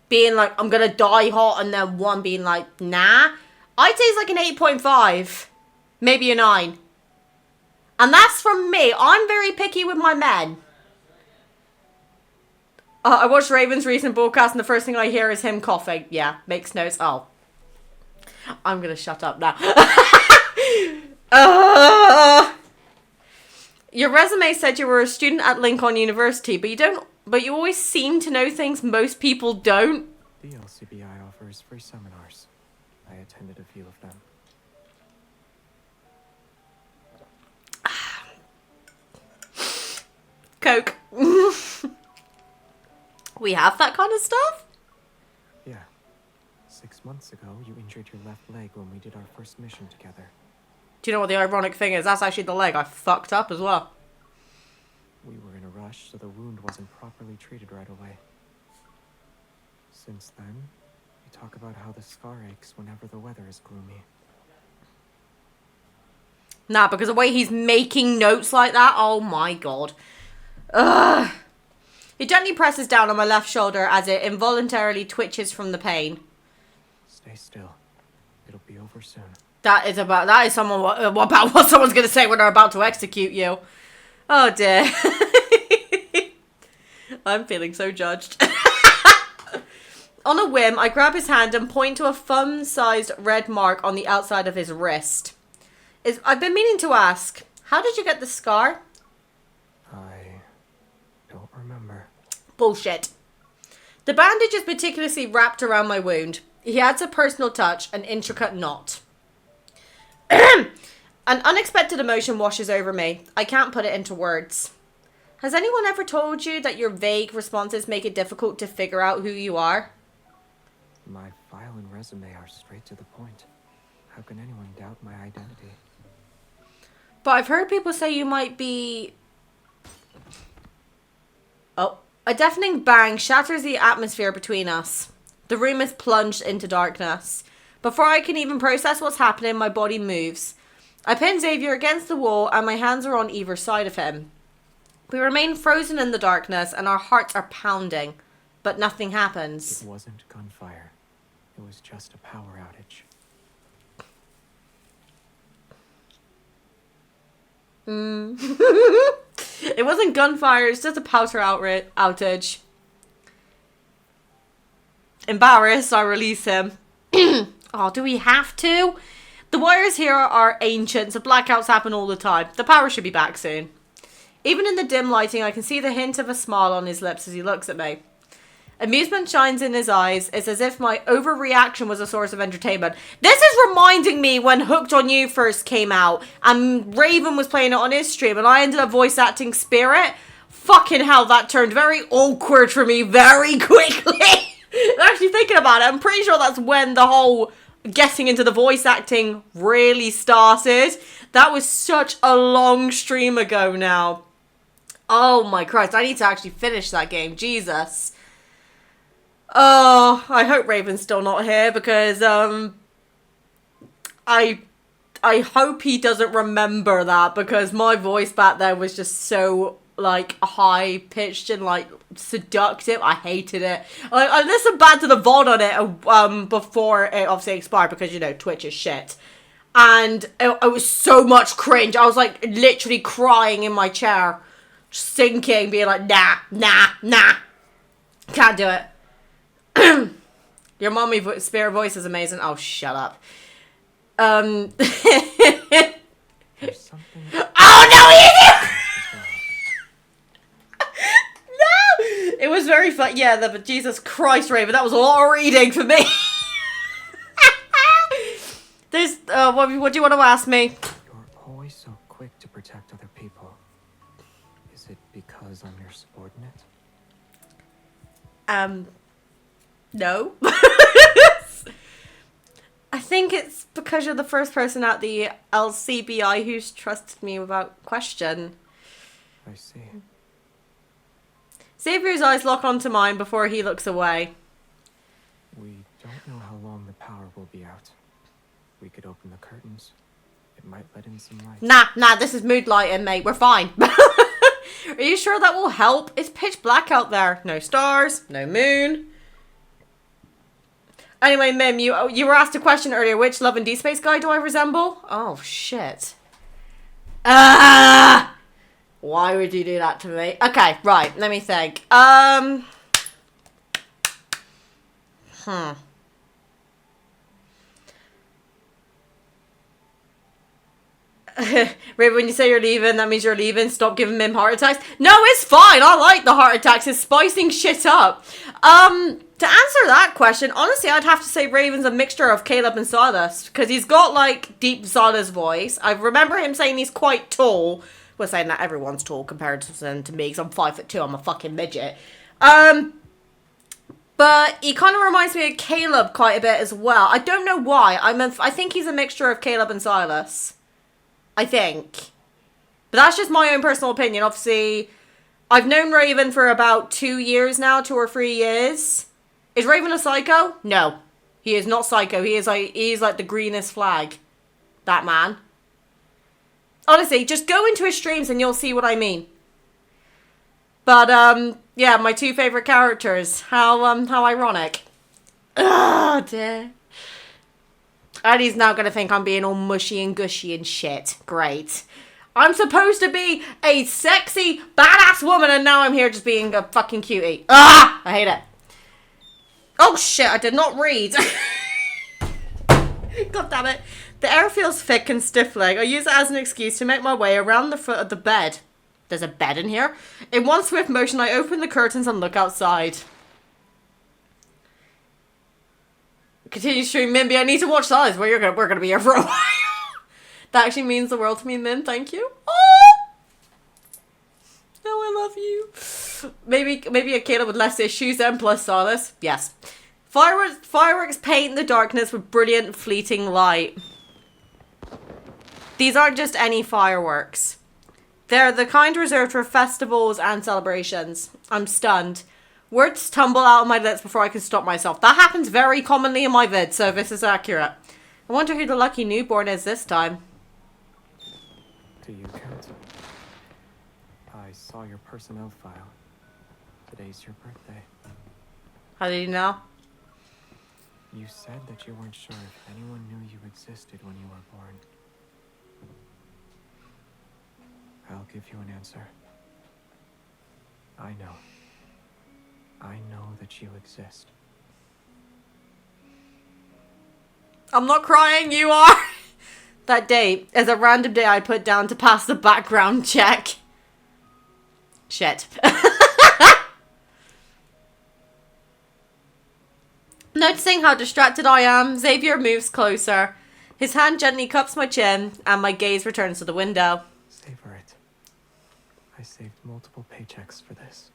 being like, I'm going to die hot, and then 1 being like, nah. I'd say it's like an 8.5. Maybe a 9. And that's from me. I'm very picky with my men. I watched Raven's recent broadcast, and the first thing I hear is him coughing. Yeah, makes notes. Oh. I'm going to shut up now. Your resume said you were a student at Lincoln University, but you always seem to know things most people don't. The LCBI offers free seminars. I attended a few of them. Coke. We have that kind of stuff? Yeah. 6 months ago, you injured your left leg when we did our first mission together. Do you know what the ironic thing is? That's actually the leg I fucked up as well. We were in a rush, so the wound wasn't properly treated right away. Since then, we talk about how the scar aches whenever the weather is gloomy. Nah, because the way he's making notes like that, oh my god. Ugh. He gently presses down on my left shoulder as it involuntarily twitches from the pain. Stay still. It'll be over soon. That is about what someone's going to say when they're about to execute you. Oh dear. I'm feeling so judged. On a whim, I grab his hand and point to a thumb-sized red mark on the outside of his wrist. I've been meaning to ask, how did you get the scar? I don't remember. Bullshit. The bandage is meticulously wrapped around my wound. He adds a personal touch, an intricate knot. An unexpected emotion washes over me. I can't put it into words. Has anyone ever told you that your vague responses make it difficult to figure out who you are? My file and resume are straight to the point. How can anyone doubt my identity? But I've heard people say you might be... Oh. A deafening bang shatters the atmosphere between us. The room is plunged into darkness. Before I can even process what's happening, my body moves. I pin Xavier against the wall and my hands are on either side of him. We remain frozen in the darkness and our hearts are pounding, but nothing happens. It wasn't gunfire. It was just a power outage. It wasn't gunfire, it's just a power outage. Embarrassed, I release him. Oh, do we have to? The wires here are ancient, so blackouts happen all the time. The power should be back soon. Even in the dim lighting, I can see the hint of a smile on his lips as he looks at me. Amusement shines in his eyes. It's as if my overreaction was a source of entertainment. This is reminding me when Hooked on You first came out and Raven was playing it on his stream and I ended up voice acting Spirit. Fucking hell, that turned very awkward for me very quickly. Actually thinking about it, I'm pretty sure that's when the whole getting into the voice acting really started. That was such a long stream ago now. Oh my Christ, I need to actually finish that game. Jesus. Oh, I hope Raven's still not here because I hope he doesn't remember that because my voice back there was just so like high pitched and like seductive. I hated it. I listened back to the VOD on it before it obviously expired because you know Twitch is shit. And it was so much cringe. I was like literally crying in my chair, sinking, being like nah, can't do it. Your mommy spirit voice is amazing. Oh, shut up. There's something... Oh, no, no! It was very fun. Yeah, but Jesus Christ, Raven, that was a lot of reading for me. There's, what do you want to ask me? You're always so quick to protect other people. Is it because I'm your subordinate? No. I think it's because you're the first person at the LCBI who's trusted me without question. I see. Xavier's eyes lock onto mine before he looks away. We don't know how long the power will be out. We could open the curtains. It might let in some light. Nah, this is mood lighting, mate. We're fine. Are you sure that will help? It's pitch black out there. No stars, no moon. Anyway, Mim, you were asked a question earlier. Which Love and Deepspace guy do I resemble? Oh, shit. Why would you do that to me? Okay, right. Let me think. Ray, when you say you're leaving, that means you're leaving. Stop giving Mim heart attacks. No, it's fine. I like the heart attacks. It's spicing shit up. To answer that question, honestly, I'd have to say Raven's a mixture of Caleb and Silas. Because he's got, like, deep Silas voice. I remember him saying he's quite tall. We're saying that everyone's tall compared to me. Because I'm 5'2". I'm a fucking midget. But he kind of reminds me of Caleb quite a bit as well. I don't know why. I think he's a mixture of Caleb and Silas. I think. But that's just my own personal opinion. Obviously, I've known Raven for about 2 years now, 2 or 3 years. Is Raven a psycho? No. He is not psycho. He is like the greenest flag. That man. Honestly, just go into his streams and you'll see what I mean. But, yeah, my 2 favorite characters. How ironic. Oh, dear. And he's now going to think I'm being all mushy and gushy and shit. Great. I'm supposed to be a sexy, badass woman and now I'm here just being a fucking cutie. I hate it. Oh shit, I did not read. God damn it. The air feels thick and stifling. I use it as an excuse to make my way around the foot of the bed. There's a bed in here. In one swift motion, I open the curtains and look outside. Continue stream, Mimby. I need to watch Size. We're gonna be here for a while. That actually means the world to me, Mim. Thank you. Oh, I love you. Maybe a kid with less issues than plus Silas. Yes. Fireworks paint the darkness with brilliant, fleeting light. These aren't just any fireworks. They're the kind reserved for festivals and celebrations. I'm stunned. Words tumble out of my lips before I can stop myself. That happens very commonly in my vid, so this is accurate. I wonder who the lucky newborn is this time. Do you count? I saw your personnel file. Today's your birthday. How did you know? You said that you weren't sure if anyone knew you existed when you were born. I'll give you an answer. I know. I know that you exist. I'm not crying, you are! That day is a random day I put down to pass the background check. Shit. Noticing how distracted I am, Xavier moves closer. His hand gently cups my chin, and my gaze returns to the window. Savor it. I saved multiple paychecks for this.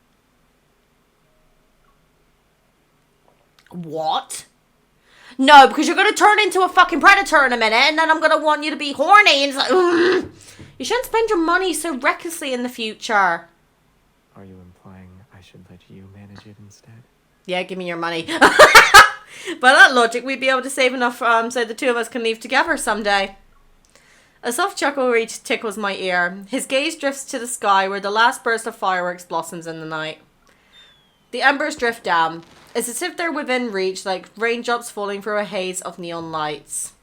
What? No, because you're going to turn into a fucking predator in a minute, and then I'm going to want you to be horny, and it's like, ugh. You shouldn't spend your money so recklessly in the future. Are you implying I should let you manage it instead? Yeah, give me your money. By that logic, we'd be able to save enough so the two of us can leave together someday. A soft chuckle tickles my ear. His gaze drifts to the sky where the last burst of fireworks blossoms in the night. The embers drift down. It's as if they're within reach, like raindrops falling through a haze of neon lights.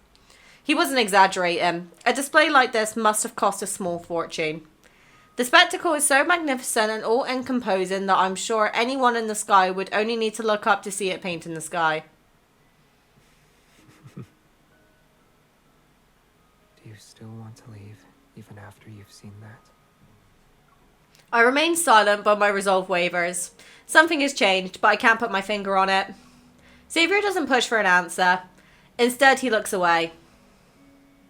He wasn't exaggerating. A display like this must have cost a small fortune. The spectacle is so magnificent and all-encompassing that I'm sure anyone in the sky would only need to look up to see it paint in the sky. Do you still want to leave, even after you've seen that? I remain silent, but my resolve wavers. Something has changed, but I can't put my finger on it. Xavier doesn't push for an answer. Instead, he looks away.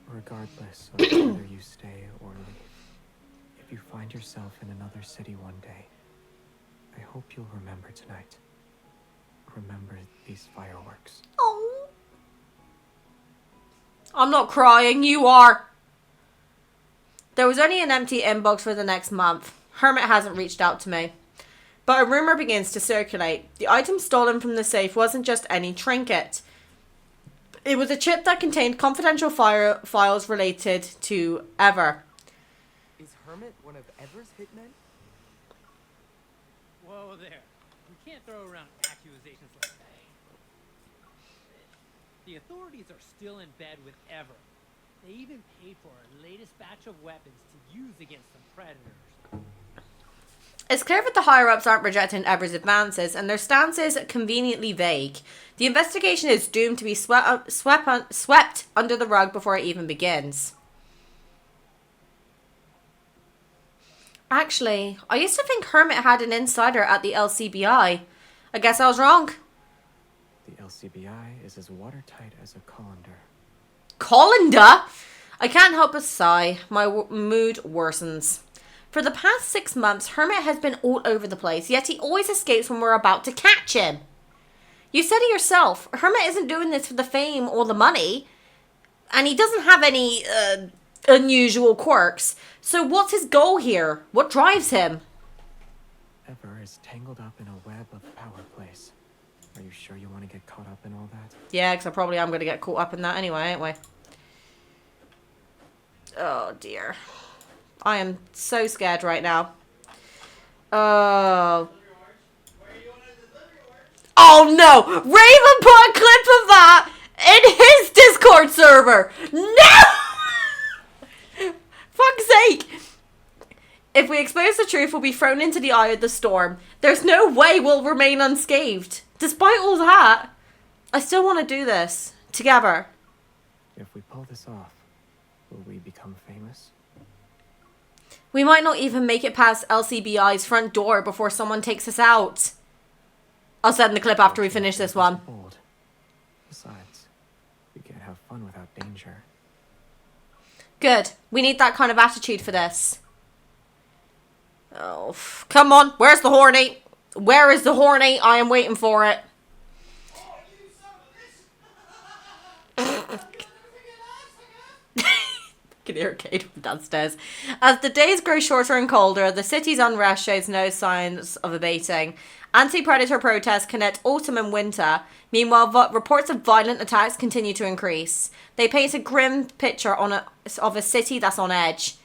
Regardless of whether you stay or leave, if you find yourself in another city one day, I hope you'll remember tonight. Remember these fireworks. Oh. I'm not crying, you are. There was only an empty inbox for the next month. Hermit hasn't reached out to me. But a rumor begins to circulate. The item stolen from the safe wasn't just any trinket. It was a chip that contained confidential files related to Ever. Is Hermit one of Ever's hitmen? Whoa there. We can't throw around accusations like that. The authorities are still in bed with Ever. They even paid for our latest batch of weapons to use against some predators. It's clear that the higher-ups aren't rejecting Ever's advances, and their stance is conveniently vague. The investigation is doomed to be swept under the rug before it even begins. Actually, I used to think Hermit had an insider at the LCBI. I guess I was wrong. The LCBI is as watertight as a colander. Colander? I can't help but sigh. My mood worsens. For the past 6 months, Hermit has been all over the place, yet he always escapes when we're about to catch him. You said it yourself, Hermit isn't doing this for the fame or the money, and he doesn't have any unusual quirks. So what's his goal here? What drives him? Ever is tangled up in a web of power plays. Are you sure you want to get caught up in all that? Yeah, because I probably am going to get caught up in that anyway, ain't we? Oh, dear. I am so scared right now. Oh. Oh no! Raven put a clip of that in his Discord server! No! Fuck's sake! If we expose the truth, we'll be thrown into the eye of the storm. There's no way we'll remain unscathed. Despite all that, I still want to do this. Together. If we pull this off, will we become famous? We might not even make it past LCBI's front door before someone takes us out. I'll send the clip after we finish this one. Bold. Besides, we can't have fun without danger. Good. We need that kind of attitude for this. Oh, come on. Where's the horny? Where is the horny? I am waiting for it. Can hear Kate from downstairs. As the days grow shorter and colder, the city's unrest shows no signs of abating. Anti-predator protests connect autumn and winter. Meanwhile, reports of violent attacks continue to increase. They paint a grim picture of a city that's on edge.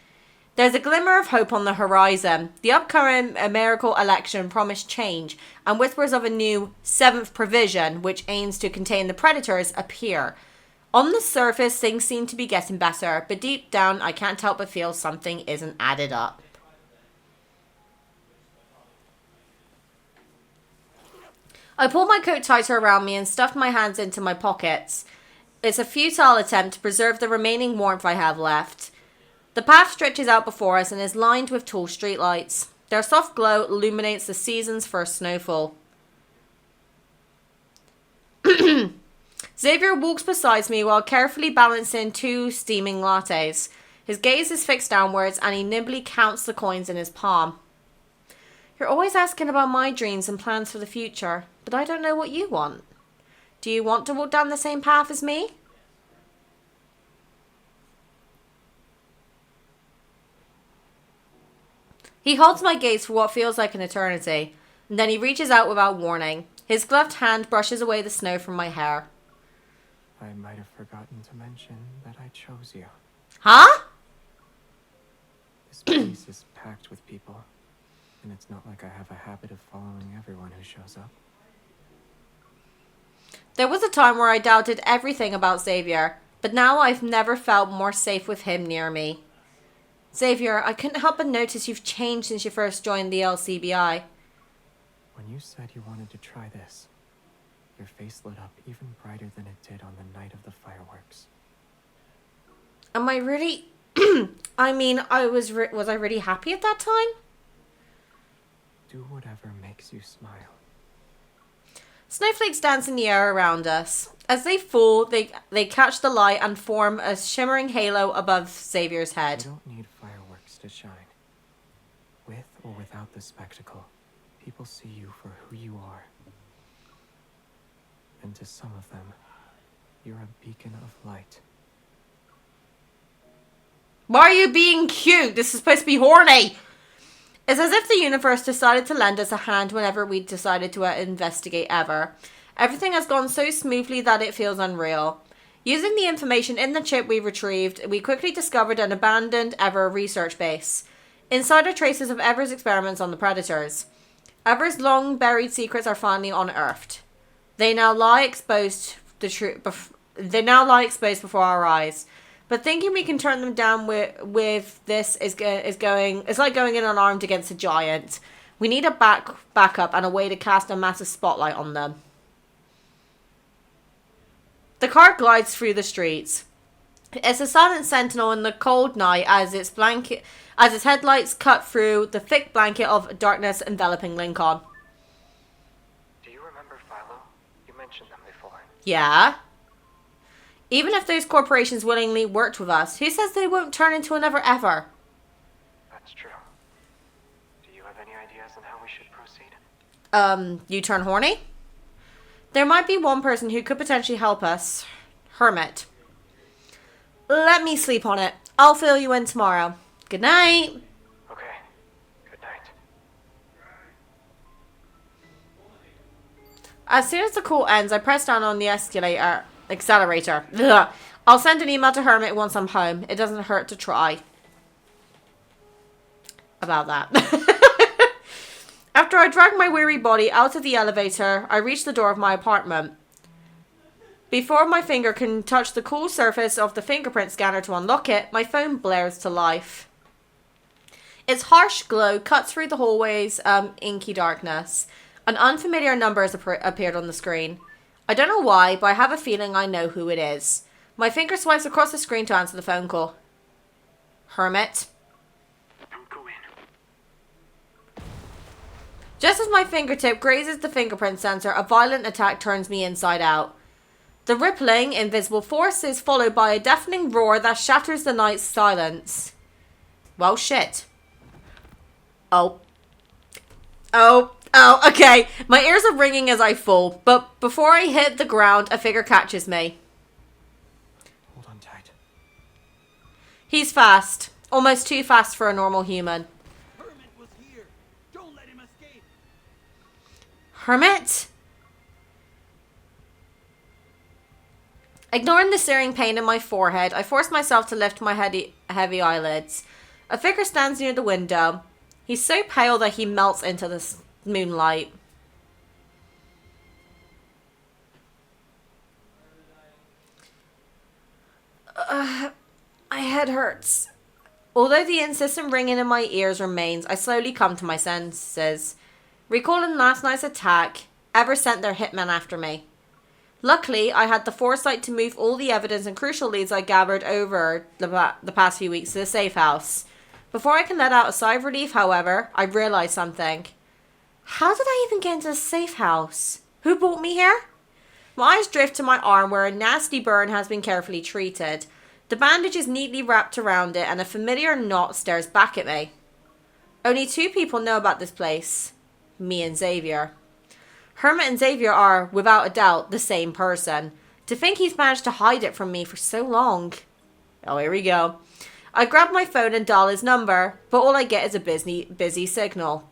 There's a glimmer of hope on the horizon. The upcoming American election promised change, and whispers of a new 7th provision, which aims to contain the predators, appear. On the surface, things seem to be getting better, but deep down, I can't help but feel something isn't added up. I pulled my coat tighter around me and stuffed my hands into my pockets. It's a futile attempt to preserve the remaining warmth I have left. The path stretches out before us and is lined with tall streetlights. Their soft glow illuminates the season's first snowfall. Xavier walks beside me while carefully balancing 2 steaming lattes. His gaze is fixed downwards and he nimbly counts the coins in his palm. You're always asking about my dreams and plans for the future, but I don't know what you want. Do you want to walk down the same path as me? He holds my gaze for what feels like an eternity, and then he reaches out without warning. His gloved hand brushes away the snow from my hair. I might have forgotten to mention that I chose you. Huh? This place is packed with people, and it's not like I have a habit of following everyone who shows up. There was a time where I doubted everything about Xavier, but now I've never felt more safe with him near me. Xavier, I couldn't help but notice you've changed since you first joined the LCBI. When you said you wanted to try this, your face lit up even brighter than it did on the night of the fireworks. Am I really... I mean, was I really happy at that time? Do whatever makes you smile. Snowflakes dance in the air around us. As they fall, they catch the light and form a shimmering halo above Xavier's head. You don't need fireworks to shine. With or without the spectacle, people see you for who you are. And to some of them, you're a beacon of light. Why are you being cute? This is supposed to be horny. It's as if the universe decided to lend us a hand whenever we decided to investigate ever. Everything has gone so smoothly that it feels unreal. Using the information in the chip we retrieved, we quickly discovered an abandoned Ever research base. Inside are traces of Ever's experiments on the predators. Ever's long-buried secrets are finally unearthed. They now lie exposed before our eyes. But thinking we can turn them down with this is like going in unarmed against a giant. We need a backup and a way to cast a massive spotlight on them. The car glides through the streets. It's a silent sentinel in the cold night as its headlights cut through the thick blanket of darkness enveloping Lincoln. Do you remember Philo? You mentioned them before. Yeah. Even if those corporations willingly worked with us, who says they won't turn into another Ever? That's true. Do you have any ideas on how we should proceed? You turn horny? There might be one person who could potentially help us. Hermit. Let me sleep on it. I'll fill you in tomorrow. Good night. Okay. Good night. As soon as the call ends, I press down on the accelerator. Ugh. I'll send an email to Hermit once I'm home. It doesn't hurt to try. About that. After I drag my weary body out of the elevator, I reach the door of my apartment. Before my finger can touch the cool surface of the fingerprint scanner to unlock it, my phone blares to life. Its harsh glow cuts through the hallway's inky darkness. An unfamiliar number has appeared on the screen. I don't know why, but I have a feeling I know who it is. My finger swipes across the screen to answer the phone call. Hermit. Don't go in. Just as my fingertip grazes the fingerprint sensor, a violent attack turns me inside out. The rippling, invisible force is followed by a deafening roar that shatters the night's silence. Well, shit. Oh, okay. My ears are ringing as I fall, but before I hit the ground, a figure catches me. Hold on tight. He's fast. Almost too fast for a normal human. Hermit was here. Don't let him escape. Hermit? Ignoring the searing pain in my forehead, I force myself to lift my heavy eyelids. A figure stands near the window. He's so pale that he melts into the moonlight. My head hurts. Although the insistent ringing in my ears remains, I slowly come to my senses. Recalling last night's attack, Ever sent their hitman after me. Luckily, I had the foresight to move all the evidence and crucial leads I gathered over the past few weeks to the safe house. Before I can let out a sigh of relief, however, I realised something. How did I even get into the safe house? Who brought me here? My eyes drift to my arm where a nasty burn has been carefully treated. The bandage is neatly wrapped around it and a familiar knot stares back at me. Only two people know about this place. Me and Xavier. Hermit and Xavier are, without a doubt, the same person. To think he's managed to hide it from me for so long. Oh, here we go. I grab my phone and dial his number, but all I get is a busy signal.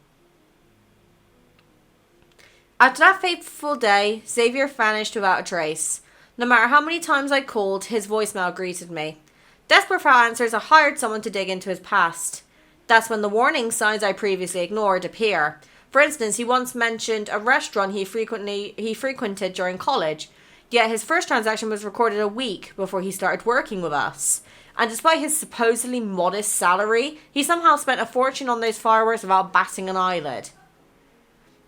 After that fateful day, Xavier vanished without a trace. No matter how many times I called, his voicemail greeted me. Desperate for answers, I hired someone to dig into his past. That's when the warning signs I previously ignored appear. For instance, he once mentioned a restaurant he frequented during college, yet his first transaction was recorded a week before he started working with us. And despite his supposedly modest salary, he somehow spent a fortune on those fireworks without batting an eyelid.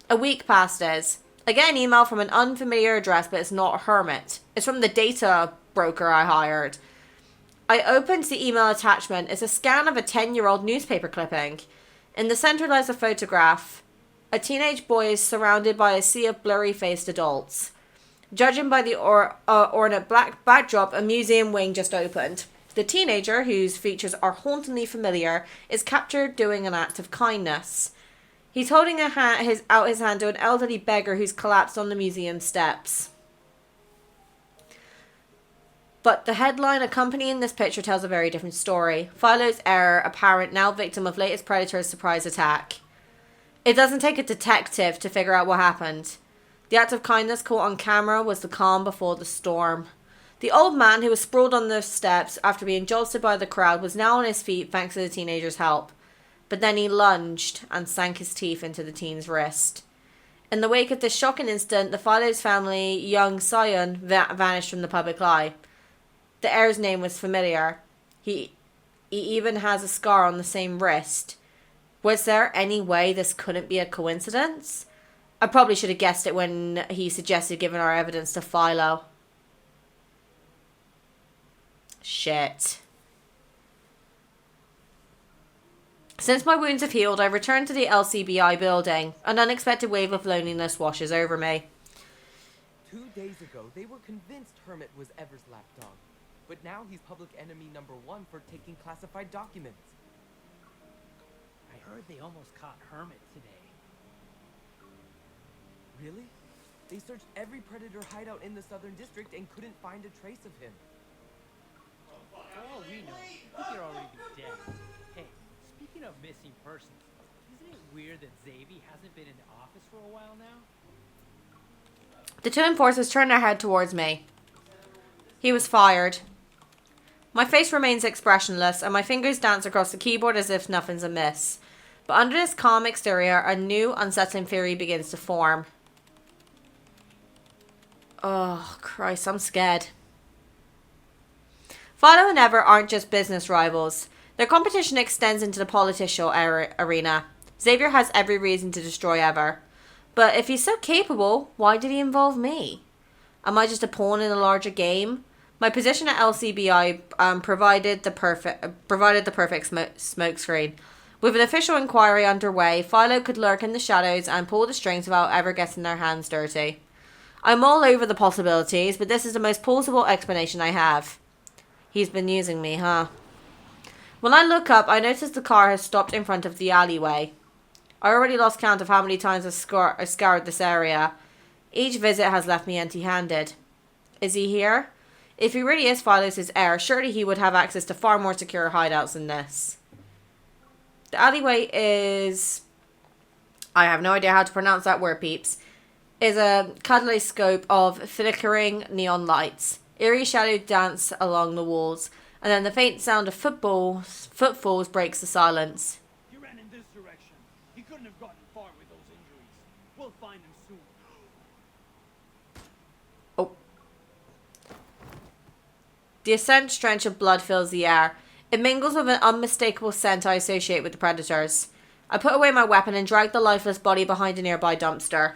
A week passes. I get an email from an unfamiliar address, but it's not Hermit. It's from the data broker I hired. I opened the email attachment. It's a scan of a 10-year-old newspaper clipping. In the center lies a photograph. A teenage boy is surrounded by a sea of blurry-faced adults. Judging by the ornate black backdrop, a museum wing just opened. The teenager, whose features are hauntingly familiar, is captured doing an act of kindness. He's holding out his hand to an elderly beggar who's collapsed on the museum steps. But the headline accompanying this picture tells a very different story. Philo's heir, a parent now victim of latest predator's surprise attack. It doesn't take a detective to figure out what happened. The act of kindness caught on camera was the calm before the storm. The old man, who was sprawled on the steps after being jolted by the crowd, was now on his feet thanks to the teenager's help. But then he lunged and sank his teeth into the teen's wrist. In the wake of this shocking incident, the Philo's family young scion vanished from the public eye. The heir's name was familiar. He even has a scar on the same wrist. Was there any way this couldn't be a coincidence? I probably should have guessed it when he suggested giving our evidence to Philo. Shit. Since my wounds have healed, I return to the LCBI building. An unexpected wave of loneliness washes over me. 2 days ago, they were convinced Hermit was Ever's lapdog. But now he's public enemy #1 for taking classified documents. I heard they almost caught Hermit today. Really? They searched every predator hideout in the Southern District and couldn't find a trace of him. For all we know, he could already be dead. Hey, speaking of missing persons, isn't it weird that Xavier hasn't been in the office for a while now? The two enforcers turned their head towards me. He was fired. My face remains expressionless, and my fingers dance across the keyboard as if nothing's amiss. But under this calm exterior, a new, unsettling theory begins to form. Oh, Christ, I'm scared. Philo and Ever aren't just business rivals. Their competition extends into the political arena. Xavier has every reason to destroy Ever. But if he's so capable, why did he involve me? Am I just a pawn in a larger game? My position at LCBI provided the perfect smoke screen. With an official inquiry underway, Philo could lurk in the shadows and pull the strings without ever getting their hands dirty. I'm all over the possibilities, but this is the most plausible explanation I have. He's been using me, huh? When I look up, I notice the car has stopped in front of the alleyway. I already lost count of how many times I scoured this area. Each visit has left me empty-handed. Is he here? If he really is Philos' heir, surely he would have access to far more secure hideouts than this. The alleyway is... I have no idea how to pronounce that word, peeps. Is a kaleidoscope of flickering neon lights. Eerie shadows dance along the walls, and then the faint sound of footfalls breaks the silence. He ran in this direction. He couldn't have gotten far with those injuries. We'll find him soon. Oh. The stench of blood fills the air. It mingles with an unmistakable scent I associate with the predators. I put away my weapon and drag the lifeless body behind a nearby dumpster.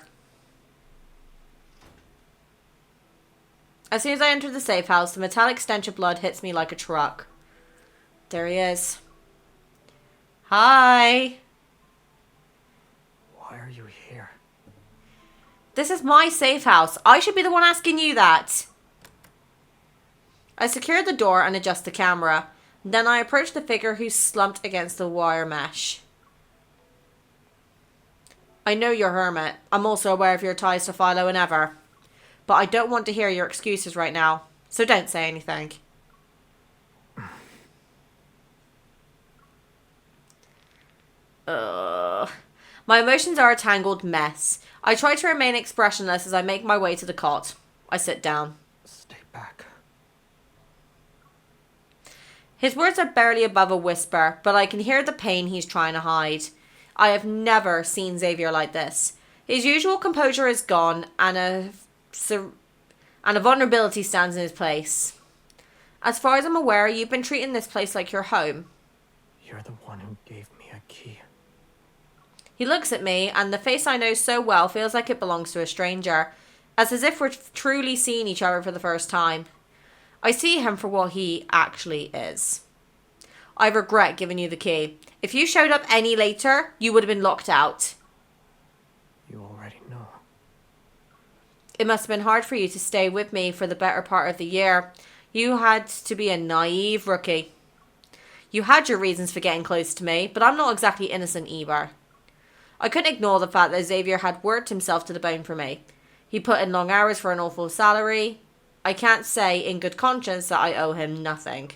As soon as I enter the safe house, the metallic stench of blood hits me like a truck. There he is. Hi. Why are you here? This is my safe house. I should be the one asking you that. I secure the door and adjust the camera. Then I approach the figure who's slumped against the wire mesh. I know you're Hermit. I'm also aware of your ties to Philo and Ever. But I don't want to hear your excuses right now. So don't say anything. My emotions are a tangled mess. I try to remain expressionless as I make my way to the cot. I sit down. Stay back. His words are barely above a whisper, but I can hear the pain he's trying to hide. I have never seen Xavier like this. His usual composure is gone, and a vulnerability stands in his place. As far as I'm aware, you've been treating this place like your home. You're the one who gave me a key. He looks at me, and the face I know so well feels like it belongs to a stranger, as if we're truly seeing each other for the first time. I see him for what he actually is. I regret giving you the key. If you showed up any later, you would have been locked out. You already know. It must have been hard for you to stay with me for the better part of the year. You had to be a naive rookie. You had your reasons for getting close to me, but I'm not exactly innocent either. I couldn't ignore the fact that Xavier had worked himself to the bone for me. He put in long hours for an awful salary. I can't say in good conscience that I owe him nothing.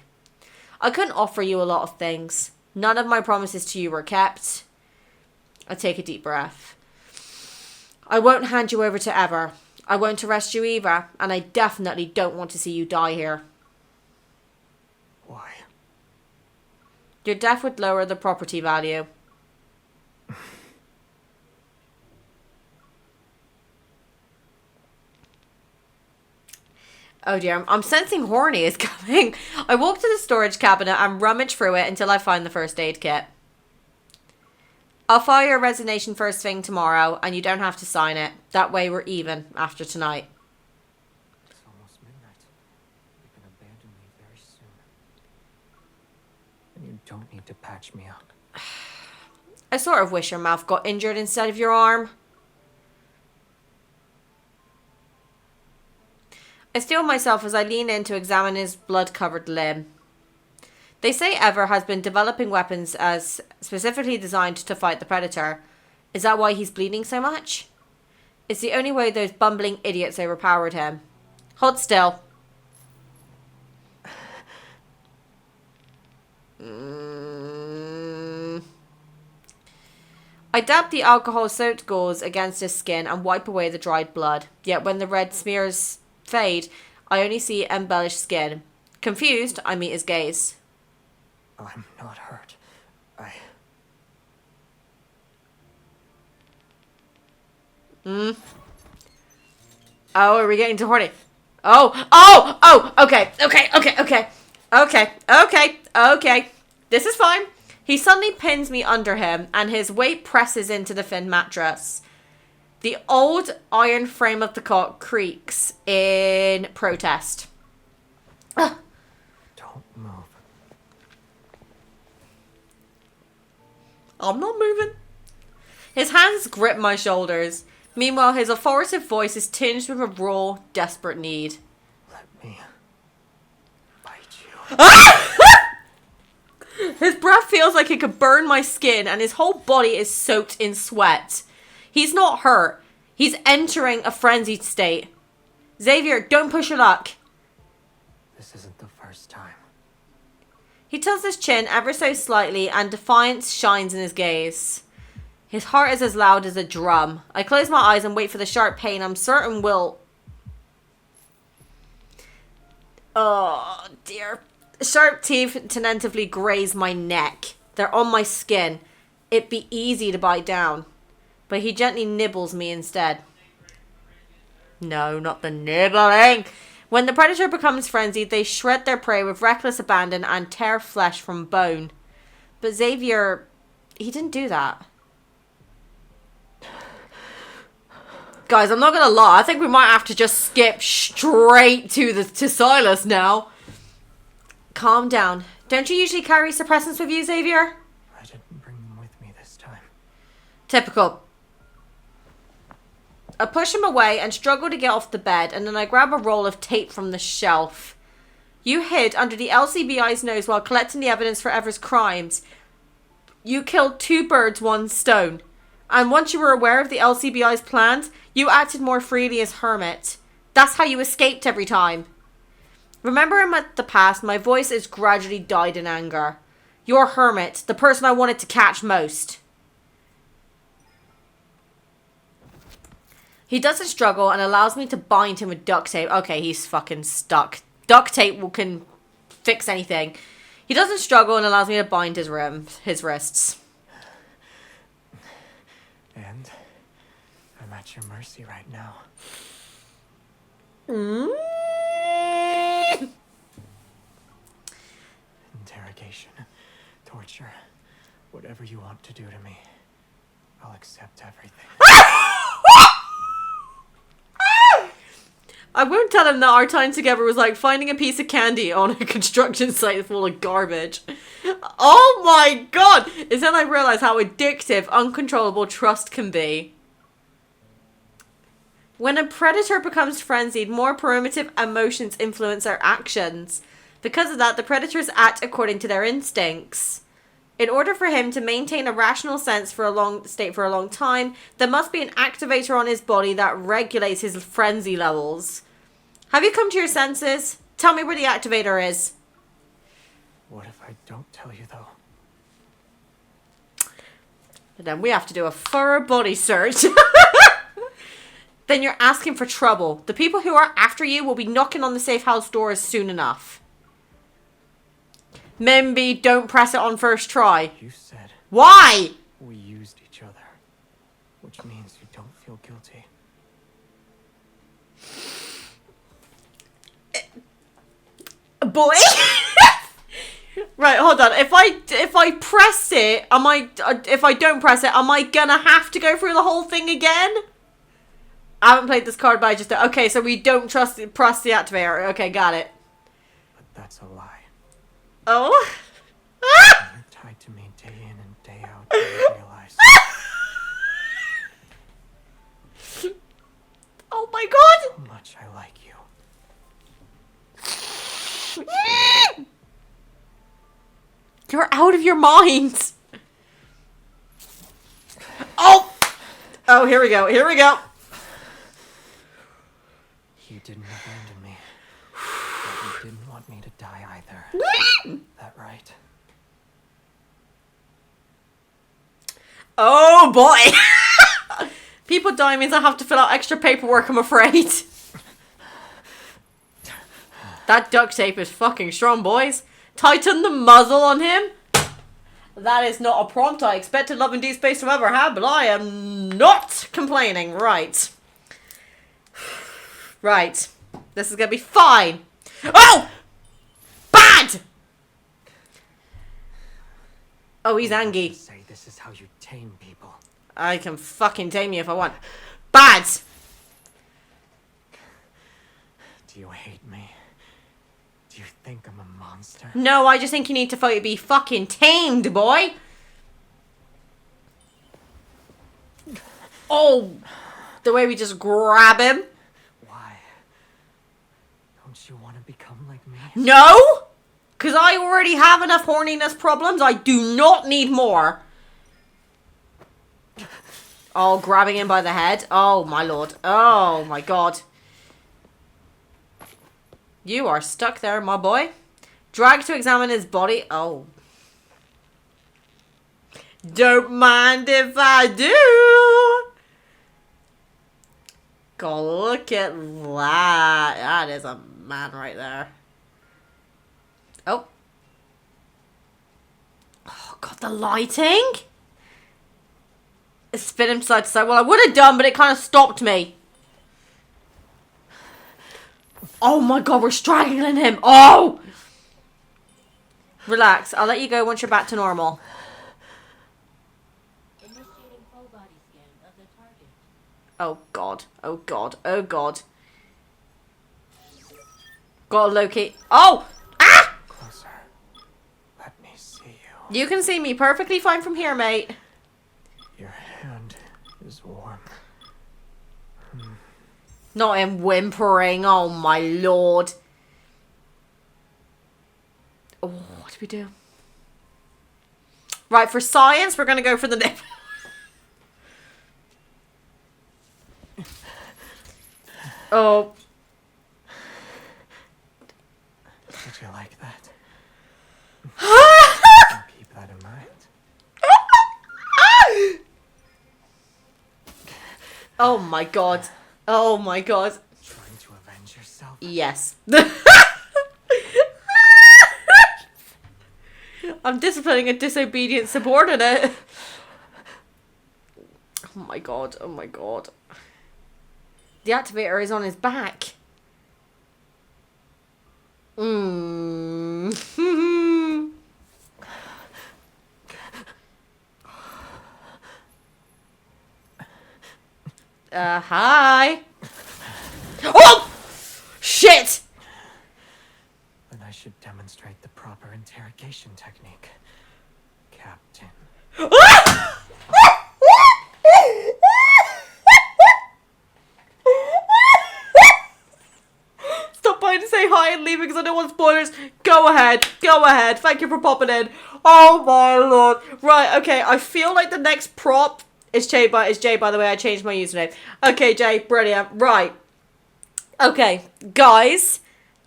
I couldn't offer you a lot of things. None of my promises to you were kept. I take a deep breath. I won't hand you over to Ever. I won't arrest you either, and I definitely don't want to see you die here. Why? Your death would lower the property value. Oh dear, I'm sensing horny is coming. I walk to the storage cabinet and rummage through it until I find the first aid kit. I'll file your resignation first thing tomorrow, and you don't have to sign it. That way we're even after tonight. It's almost midnight. You can abandon me very soon. And you don't need to patch me up. I sort of wish your mouth got injured instead of your arm. I steel myself as I lean in to examine his blood-covered limb. They say Ever has been developing weapons as specifically designed to fight the Predator. Is that why he's bleeding so much? It's the only way those bumbling idiots overpowered him. Hold still. I dab the alcohol-soaked gauze against his skin and wipe away the dried blood. Yet when the red smears fade, I only see embellished skin. Confused, I meet his gaze. I'm not hurt. Oh, are we getting too horny? Okay. This is fine. He suddenly pins me under him, and his weight presses into the thin mattress. The old iron frame of the cot creaks in protest. Don't move. I'm not moving. His hands grip my shoulders. Meanwhile, his authoritative voice is tinged with a raw, desperate need. Let me bite you. His breath feels like it could burn my skin, and his whole body is soaked in sweat. He's not hurt. He's entering a frenzied state. Xavier, don't push your luck. This isn't the first time. He tilts his chin ever so slightly, and defiance shines in his gaze. His heart is as loud as a drum. I close my eyes and wait for the sharp pain I'm certain will... Oh, dear. Sharp teeth tentatively graze my neck. They're on my skin. It'd be easy to bite down. But he gently nibbles me instead. No, not the nibbling. When the predator becomes frenzied, they shred their prey with reckless abandon and tear flesh from bone. But Xavier, he didn't do that. Guys, I'm not gonna lie. I think we might have to just skip straight to Silas now. Calm down. Don't you usually carry suppressants with you, Xavier? I didn't bring them with me this time. Typical. I push him away and struggle to get off the bed, and then I grab a roll of tape from the shelf. You hid under the LCBI's nose while collecting the evidence for Ever's crimes. You killed 2 birds, 1 stone. And once you were aware of the LCBI's plans, you acted more freely as hermit. That's how you escaped every time. Remembering the past, my voice is gradually died in anger. You're hermit, the person I wanted to catch most. He doesn't struggle and allows me to bind him with duct tape. Okay, he's fucking stuck. Duct tape can fix anything. He doesn't struggle and allows me to bind his wrists. And I'm at your mercy right now. Interrogation, torture, whatever you want to do to me, I'll accept everything. I won't tell him that our time together was like finding a piece of candy on a construction site full of garbage. Oh my god! It's then I realize how addictive, uncontrollable trust can be. When a predator becomes frenzied, more primitive emotions influence their actions. Because of that, the predators act according to their instincts. In order for him to maintain a rational sense for a long time, there must be an activator on his body that regulates his frenzy levels. Have you come to your senses? Tell me where the activator is. What if I don't tell you, though? And then we have to do a thorough body search. Then you're asking for trouble. The people who are after you will be knocking on the safe house doors soon enough. Mimby, don't press it on first try. You said Why? we used each other, which means you don't feel guilty. Boy. Right, hold on. If I press it, if I don't press it, am I gonna have to go through the whole thing again? I haven't played this card, but I just... Okay, so we don't press the activator. Okay, got it. But that's a lie. Oh. You're tied to me day in and day out, I realize. Oh my god! How much I like you. You're out of your mind. Oh! Oh, here we go. Here we go. You didn't abandon me. But you didn't want me to die either. That right? Oh boy! People die means I have to fill out extra paperwork, I'm afraid. That duct tape is fucking strong, boys. Tighten the muzzle on him. That is not a prompt I expected Love and Deepspace to ever have, but I am not complaining. Right. Right. This is gonna be fine. Oh! Bad! Oh, he's angry. Say this is how you tame people. I can fucking tame you if I want. Bad. Do you hate me? Do you think I'm a monster? No, I just think you need to be fucking tamed, boy. Oh, the way we just grab him. Why? Don't you want to become like me? No, because I already have enough horniness problems. I do not need more. Oh, grabbing him by the head. Oh, my lord. Oh, my god. You are stuck there, my boy. Drag to examine his body. Oh. Don't mind if I do. God, look at that. That is a man right there. Oh. Oh, God, the lighting. Spin him side to side. Well, I would have done, but it kind of stopped me. Oh my god, we're strangling him. Oh! Relax. I'll let you go once you're back to normal. Initiating full body scan of the target. Oh god. Oh god. Oh god. Gotta locate. Oh! Ah! Closer. Let me see you. You can see me perfectly fine from here, mate. Your hand is warm. Not him whimpering. Oh my lord. Oh, what do we do? Right, for science, we're gonna go for the nip. Oh. Did you like that? I'll keep that in mind. Oh my god. Oh my god. Trying to avenge yourself? Yes. I'm disciplining a disobedient subordinate. Oh my god. Oh my god. The activator is on his back. Hi. Oh! Shit! Then I should demonstrate the proper interrogation technique. Captain. Stop by to say hi and leave because I don't want spoilers. Go ahead. Go ahead. Thank you for popping in. Oh my lord. Right, okay. I feel like the next prop is Jay, by the way. I changed my username. Okay, Jay. Brilliant. Right. Okay. Guys,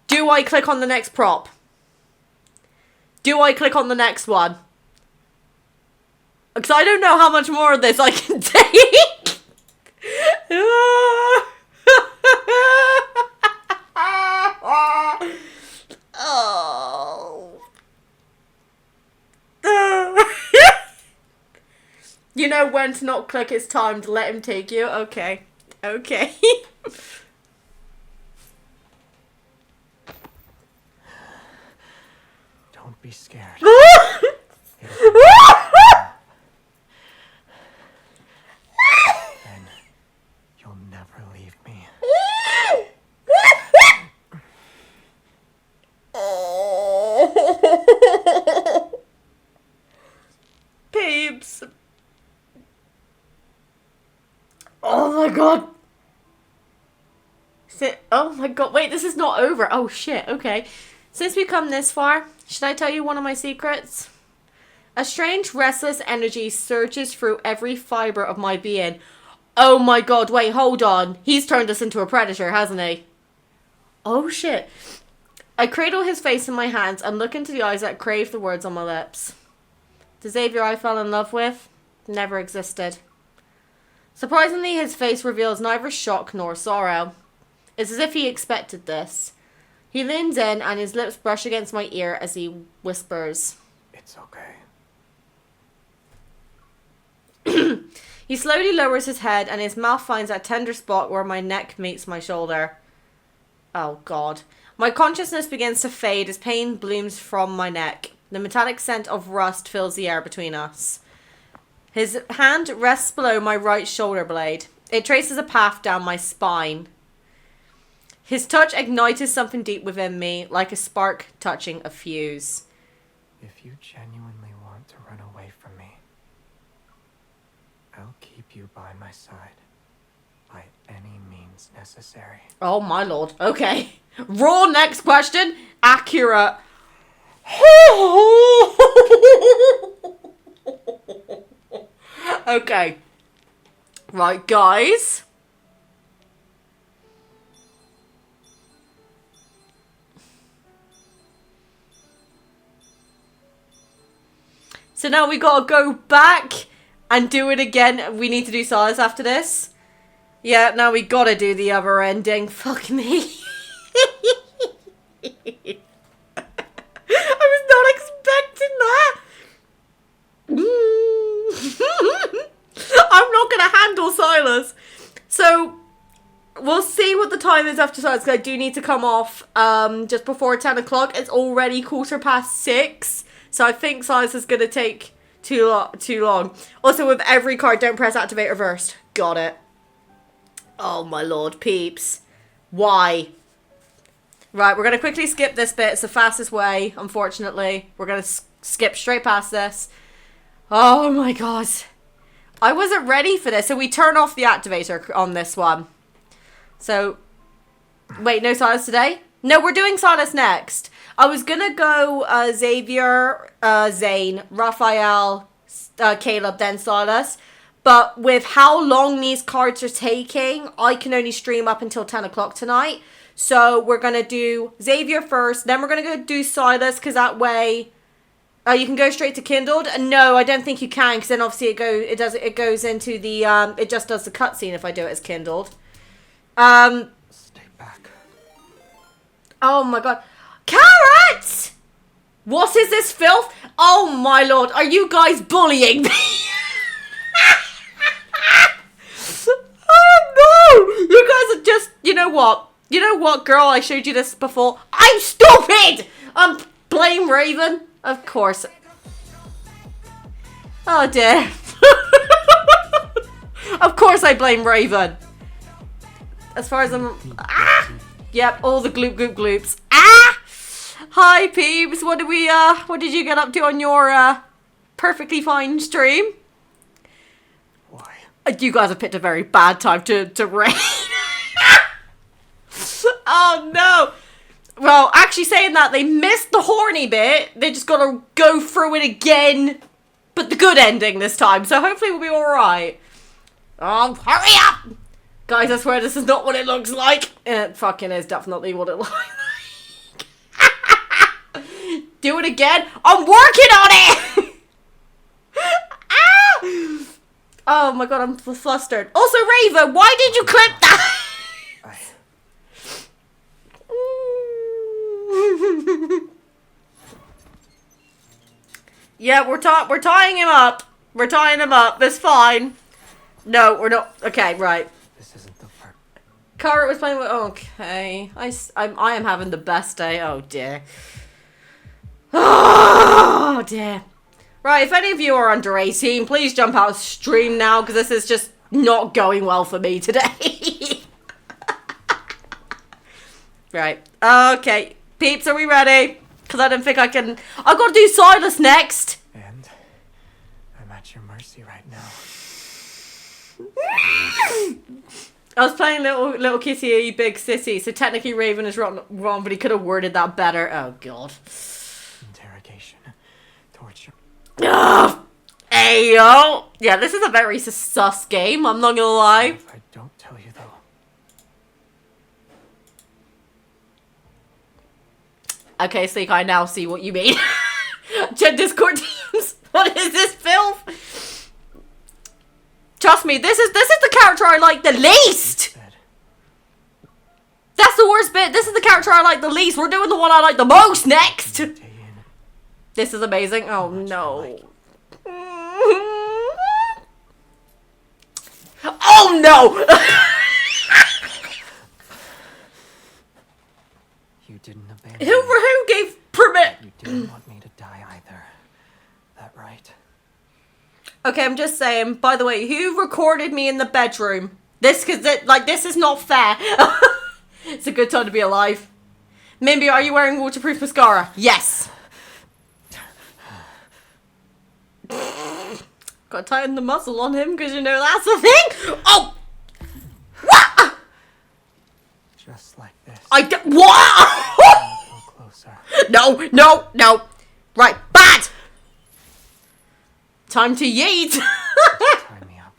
do I click on the next prop? Do I click on the next one? Because I don't know how much more of this I can take. Oh. You know when to not click, it's time to let him take you. Okay. Okay. Don't be scared. Then you'll never leave me. Peeps. Oh my god. Oh my god. Wait, this is not over. Oh shit. Okay. Since we've come this far, should I tell you one of my secrets? A strange, restless energy surges through every fiber of my being. Oh my god. Wait, hold on. He's turned us into a predator, hasn't he? Oh shit. I cradle his face in my hands and look into the eyes that crave the words on my lips. The Xavier I fell in love with never existed. Surprisingly, his face reveals neither shock nor sorrow. It's as if he expected this. He leans in and his lips brush against my ear as he whispers. It's okay. He slowly lowers his head and his mouth finds that tender spot where my neck meets my shoulder. Oh god. My consciousness begins to fade as pain blooms from my neck. The metallic scent of rust fills the air between us. His hand rests below my right shoulder blade. It traces a path down my spine. His touch ignited something deep within me, like a spark touching a fuse. If you genuinely want to run away from me, I'll keep you by my side, by any means necessary. Oh my lord. Okay. Raw next question. Accurate. Okay. Right, guys. So now we gotta go back and do it again. We need to do Silas after this. Yeah, now we gotta do the other ending. Fuck me. I was not expecting that. I'm not gonna handle Silas. So we'll see what the time is after Silas, because I do need to come off just before 10 o'clock. It's already 6:15. So I think Silas is gonna take too long. Also, with every card, don't press activate reversed. Got it. Oh my lord, peeps. Why? Right, we're going to quickly skip this bit. It's the fastest way, unfortunately. We're going to skip straight past this. Oh my god. I wasn't ready for this. So we turn off the activator on this one. So, wait, no Silas today? No, we're doing Silas next. I was going to go Xavier, Zane, Raphael, Caleb, then Silas. But with how long these cards are taking, I can only stream up until 10 o'clock tonight. So we're going to do Xavier first. Then we're going to go do Silas, because that way you can go straight to Kindled. And no, I don't think you can, because then obviously it goes into the, it just does the cutscene if I do it as Kindled. Stay back. Oh my god. Carrot! What is this filth? Oh my lord, are you guys bullying me? Oh no! You guys are just, you know what? You know what, girl? I showed you this before. I'm stupid! Blame Raven. Of course. Oh dear. Of course I blame Raven. As far as I'm... Ah! Yep, all the gloop gloop gloops. Ah! Hi peeps, what did you get up to on your perfectly fine stream? Why? You guys have picked a very bad time to raid. Oh no! Well, actually saying that, they missed the horny bit. They just gotta go through it again. But the good ending this time, so hopefully we'll be alright. Oh, hurry up! Guys, I swear this is not what it looks like. It fucking is definitely what it looks like. Do it again. I'm working on it! Ah! Oh my god, I'm flustered. Also, Raven, why did you clip that? Yeah, we're tying him up. We're tying him up. It's fine. No, we're not. Okay, right. This isn't the part. Carrot was playing with... Okay. I am having the best day. Oh, dear. Oh, dear. Right, if any of you are under 18, please jump out of stream now, because this is just not going well for me today. Right. Okay. Peeps, are we ready? Because I don't think I can... I've got to do Silas next. And I'm at your mercy right now. I was playing little Kitty Big City, so technically Raven is wrong, but he could have worded that better. Oh, God. Interrogation. Torture. Ugh. Ayo. Yeah, this is a very sus game, I'm not gonna lie. If I don't tell you, though. Okay, Sleek, I now see what you mean. Discord teams, what is this filth? Trust me, this is the character I like the least. That's the worst bit. This is the character I like the least. We're doing the one I like the most next. This is amazing. Oh no. Oh no. You didn't abandon Who gave permit? You didn't want me to die either. That right? Okay, I'm just saying, by the way, who recorded me in the bedroom? This is not fair. It's a good time to be alive. Mimby, are you wearing waterproof mascara? Yes. Gotta tighten the muzzle on him because you know that's the thing. Oh! What? Just like this. What? A little closer. No, no, no. Right, bad. Time to yeet. Tie me up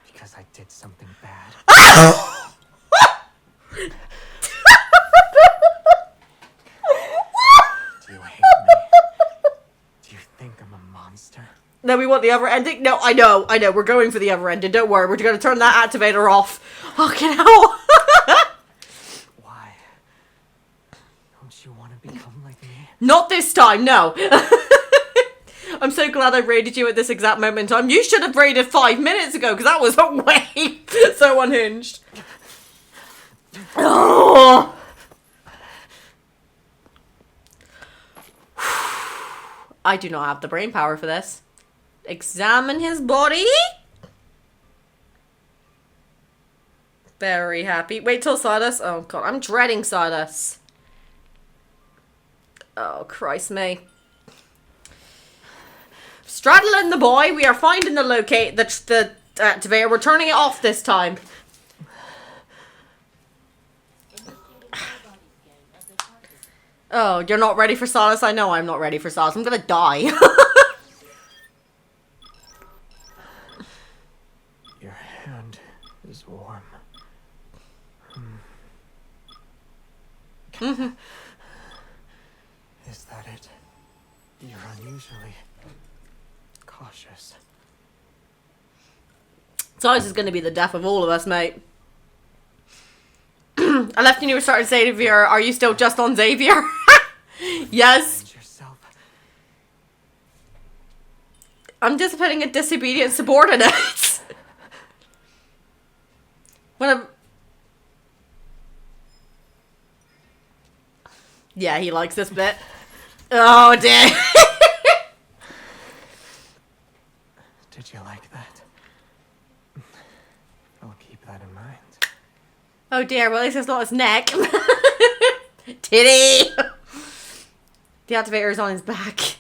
because I did something bad. Do you hate me? Do you think I'm a monster? No, we want the other ending. No, I know. We're going for the other ending. Don't worry. We're going to turn that activator off. Fucking hell. Why? Don't you want to become like me? Not this time, no. I'm so glad I raided you at this exact moment in time. You should have raided 5 minutes ago, because that was way so unhinged. Oh. I do not have the brain power for this. Examine his body. Very happy. Wait till Sawdust. Oh god, I'm dreading Sawdust. Oh Christ me. Straddling the boy. We are finding the activator. We're turning it off this time. Oh, you're not ready for Solace? I know I'm not ready for Solace. I'm gonna die. Your hand is warm. Mm-hmm. Is that it? You're unusually cautious. Solace is gonna be the death of all of us, mate. I left you started Xavier. Are you still just on Xavier? Yes. Yourself. I'm disciplining a disobedient subordinate. Yeah, he likes this bit. Oh dear. Did you like that? I'll keep that in mind. Oh dear, well at least it's not his neck. Titty! The activator is on his back.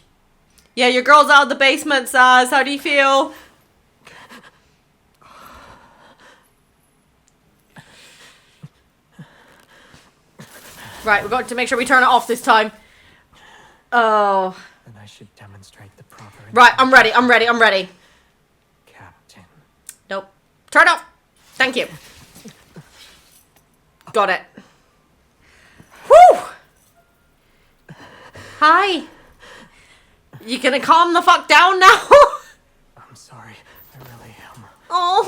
Yeah, your girl's out of the basement, Saz. How do you feel? Right, we've got to make sure we turn it off this time. Oh. Then I should demonstrate the proper... Right, I'm ready. Captain. Nope. Turn off. Thank you. Got it. Whew! Hi. You gonna calm the fuck down now? I'm sorry. I really am. Oh.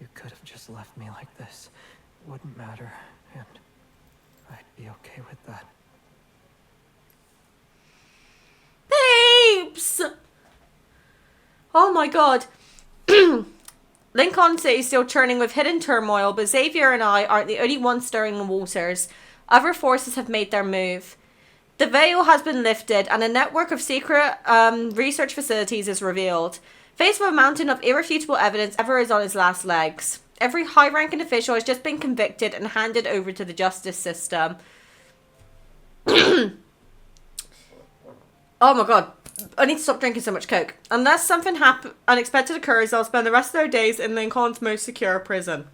You could have just left me like this. It wouldn't matter, and I'd be okay with that. Babes! Oh my god. Lincoln City is still churning with hidden turmoil, but Xavier and I aren't the only ones stirring the waters. Other forces have made their move. The veil has been lifted, and a network of secret research facilities is revealed. Faced with a mountain of irrefutable evidence, Ever is on his last legs. Every high-ranking official has just been convicted and handed over to the justice system. Oh my god. I need to stop drinking so much Coke. Unless something unexpected occurs, I'll spend the rest of their days in Lincoln's most secure prison.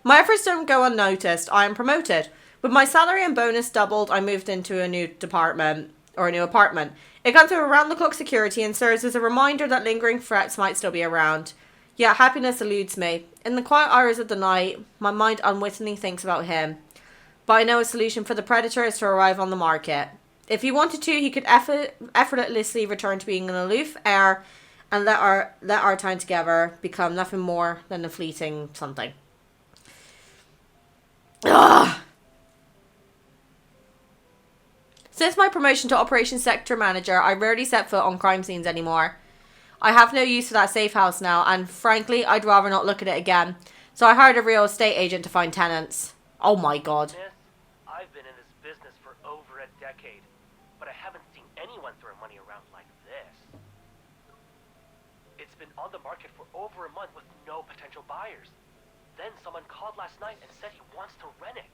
My efforts don't go unnoticed. I am promoted. With my salary and bonus doubled, I moved into a new apartment. It comes with around-the-clock security and serves as a reminder that lingering threats might still be around. Yet happiness eludes me. In the quiet hours of the night, my mind unwittingly thinks about him. But I know a solution for the predator is to arrive on the market. If he wanted to, he could effortlessly return to being an aloof heir and let our time together become nothing more than a fleeting something. Ugh. Since my promotion to Operations Sector Manager, I rarely set foot on crime scenes anymore. I have no use for that safe house now, and frankly, I'd rather not look at it again. So I hired a real estate agent to find tenants. Oh my god. Miss, I've been in this business for over a decade, but I haven't seen anyone throw money around like this. It's been on the market for over a month with no potential buyers. Then someone called last night and said he wants to rent it.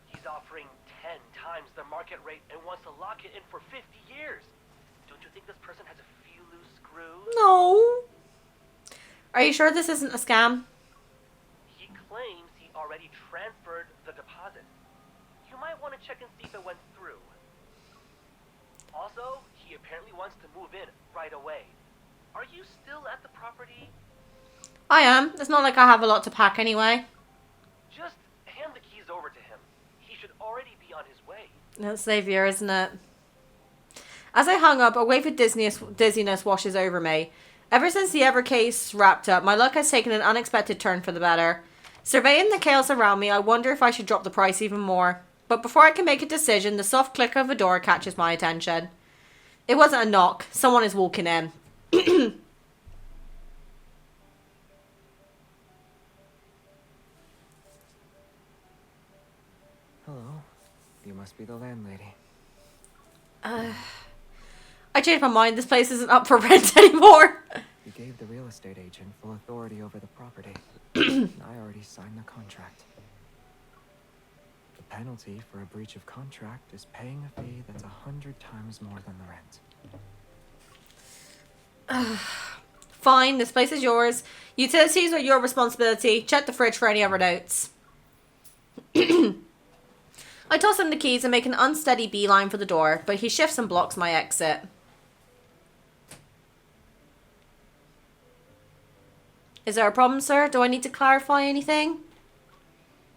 He's offering 10 times the market rate and wants to lock it in for 50 years. Don't you think this person has a few loose screws? No. Are you sure this isn't a scam? He claims he already transferred the deposit. You might want to check and see if it went through. Also, he apparently wants to move in right away. Are you still at the property? I am. It's not like I have a lot to pack anyway. Just hand the keys over to him. He should already be on his way. That's Xavier, isn't it? As I hung up, a wave of dizziness washes over me. Ever since the Ever case wrapped up, my luck has taken an unexpected turn for the better. Surveying the chaos around me, I wonder if I should drop the price even more. But before I can make a decision, the soft click of a door catches my attention. It wasn't a knock. Someone is walking in. Hello. You must be the landlady. I changed my mind. This place isn't up for rent anymore. You gave the real estate agent full authority over the property. And I already signed the contract. The penalty for a breach of contract is paying a fee that's 100 times more than the rent. Fine, this place is yours. Utilities are your responsibility. Check the fridge for any other notes. I toss him the keys and make an unsteady beeline for the door, but he shifts and blocks my exit. Is there a problem, sir? Do I need to clarify anything?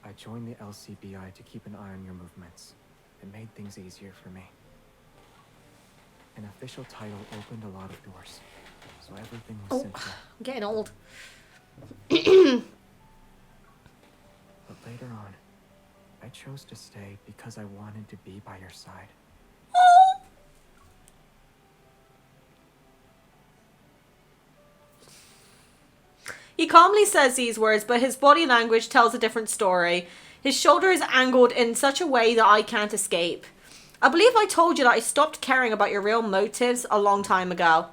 I joined the LCBI to keep an eye on your movements. It made things easier for me. An official title opened a lot of doors, so everything was simpler. I'm getting old. But later on, I chose to stay because I wanted to be by your side. He calmly says these words, but his body language tells a different story. His shoulder is angled in such a way that I can't escape. I believe I told you that I stopped caring about your real motives a long time ago.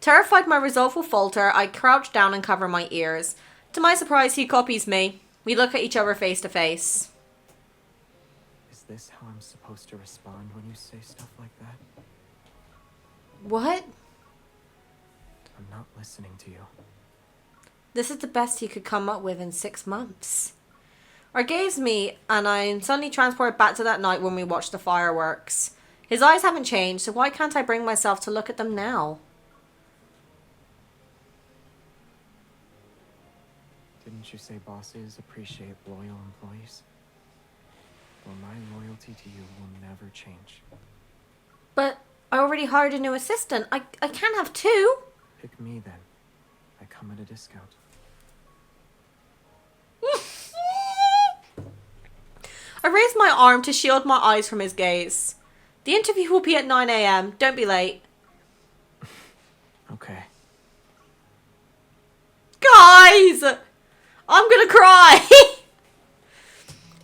Terrified my resolve will falter, I crouch down and cover my ears. To my surprise, he copies me. We look at each other face to face. Is this how I'm supposed to respond when you say stuff like that? What? I'm not listening to you. This is the best he could come up with in 6 months. Our gaze meet, and I'm suddenly transported back to that night when we watched the fireworks. His eyes haven't changed, so why can't I bring myself to look at them now? Didn't you say bosses appreciate loyal employees? Well, my loyalty to you will never change. But I already hired a new assistant. I can't have two. Pick me then. I come at a discount. I raise my arm to shield my eyes from his gaze. The interview will be at 9 a.m. Don't be late. Okay. Guys! I'm gonna cry!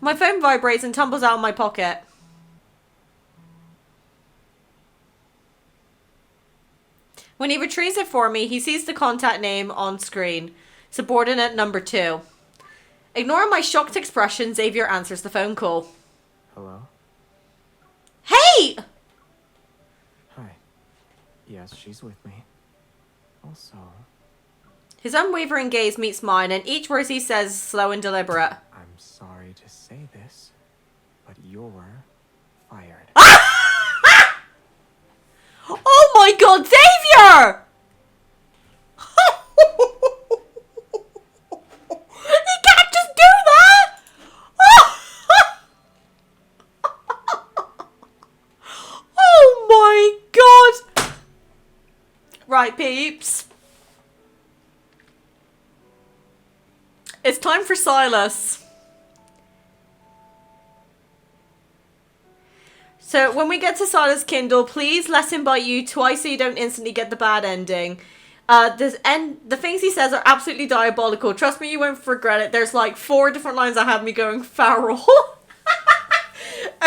My phone vibrates and tumbles out of my pocket. When he retrieves it for me, he sees the contact name on screen. Subordinate number 2. Ignoring my shocked expression, Xavier answers the phone call. Hello? Hey! Hi. Yes, she's with me. Also, His unwavering gaze meets mine, and each word he says is slow and deliberate. I'm sorry to say this, but you're fired. Oh my god, Xavier! He can't just do that! Oh my god! Right, peeps. It's time for Silas. So when we get to Silas' Kindle, please let him bite you twice so you don't instantly get the bad ending. The things he says are absolutely diabolical. Trust me, you won't regret it. There's like 4 different lines that have me going feral.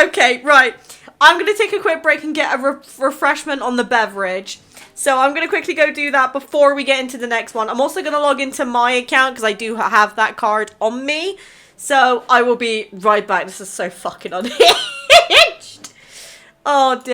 Okay, right. I'm going to take a quick break and get a refreshment on the beverage. So I'm going to quickly go do that before we get into the next one. I'm also going to log into my account because I do have that card on me. So I will be right back. This is so fucking unhinged. Oh, dear.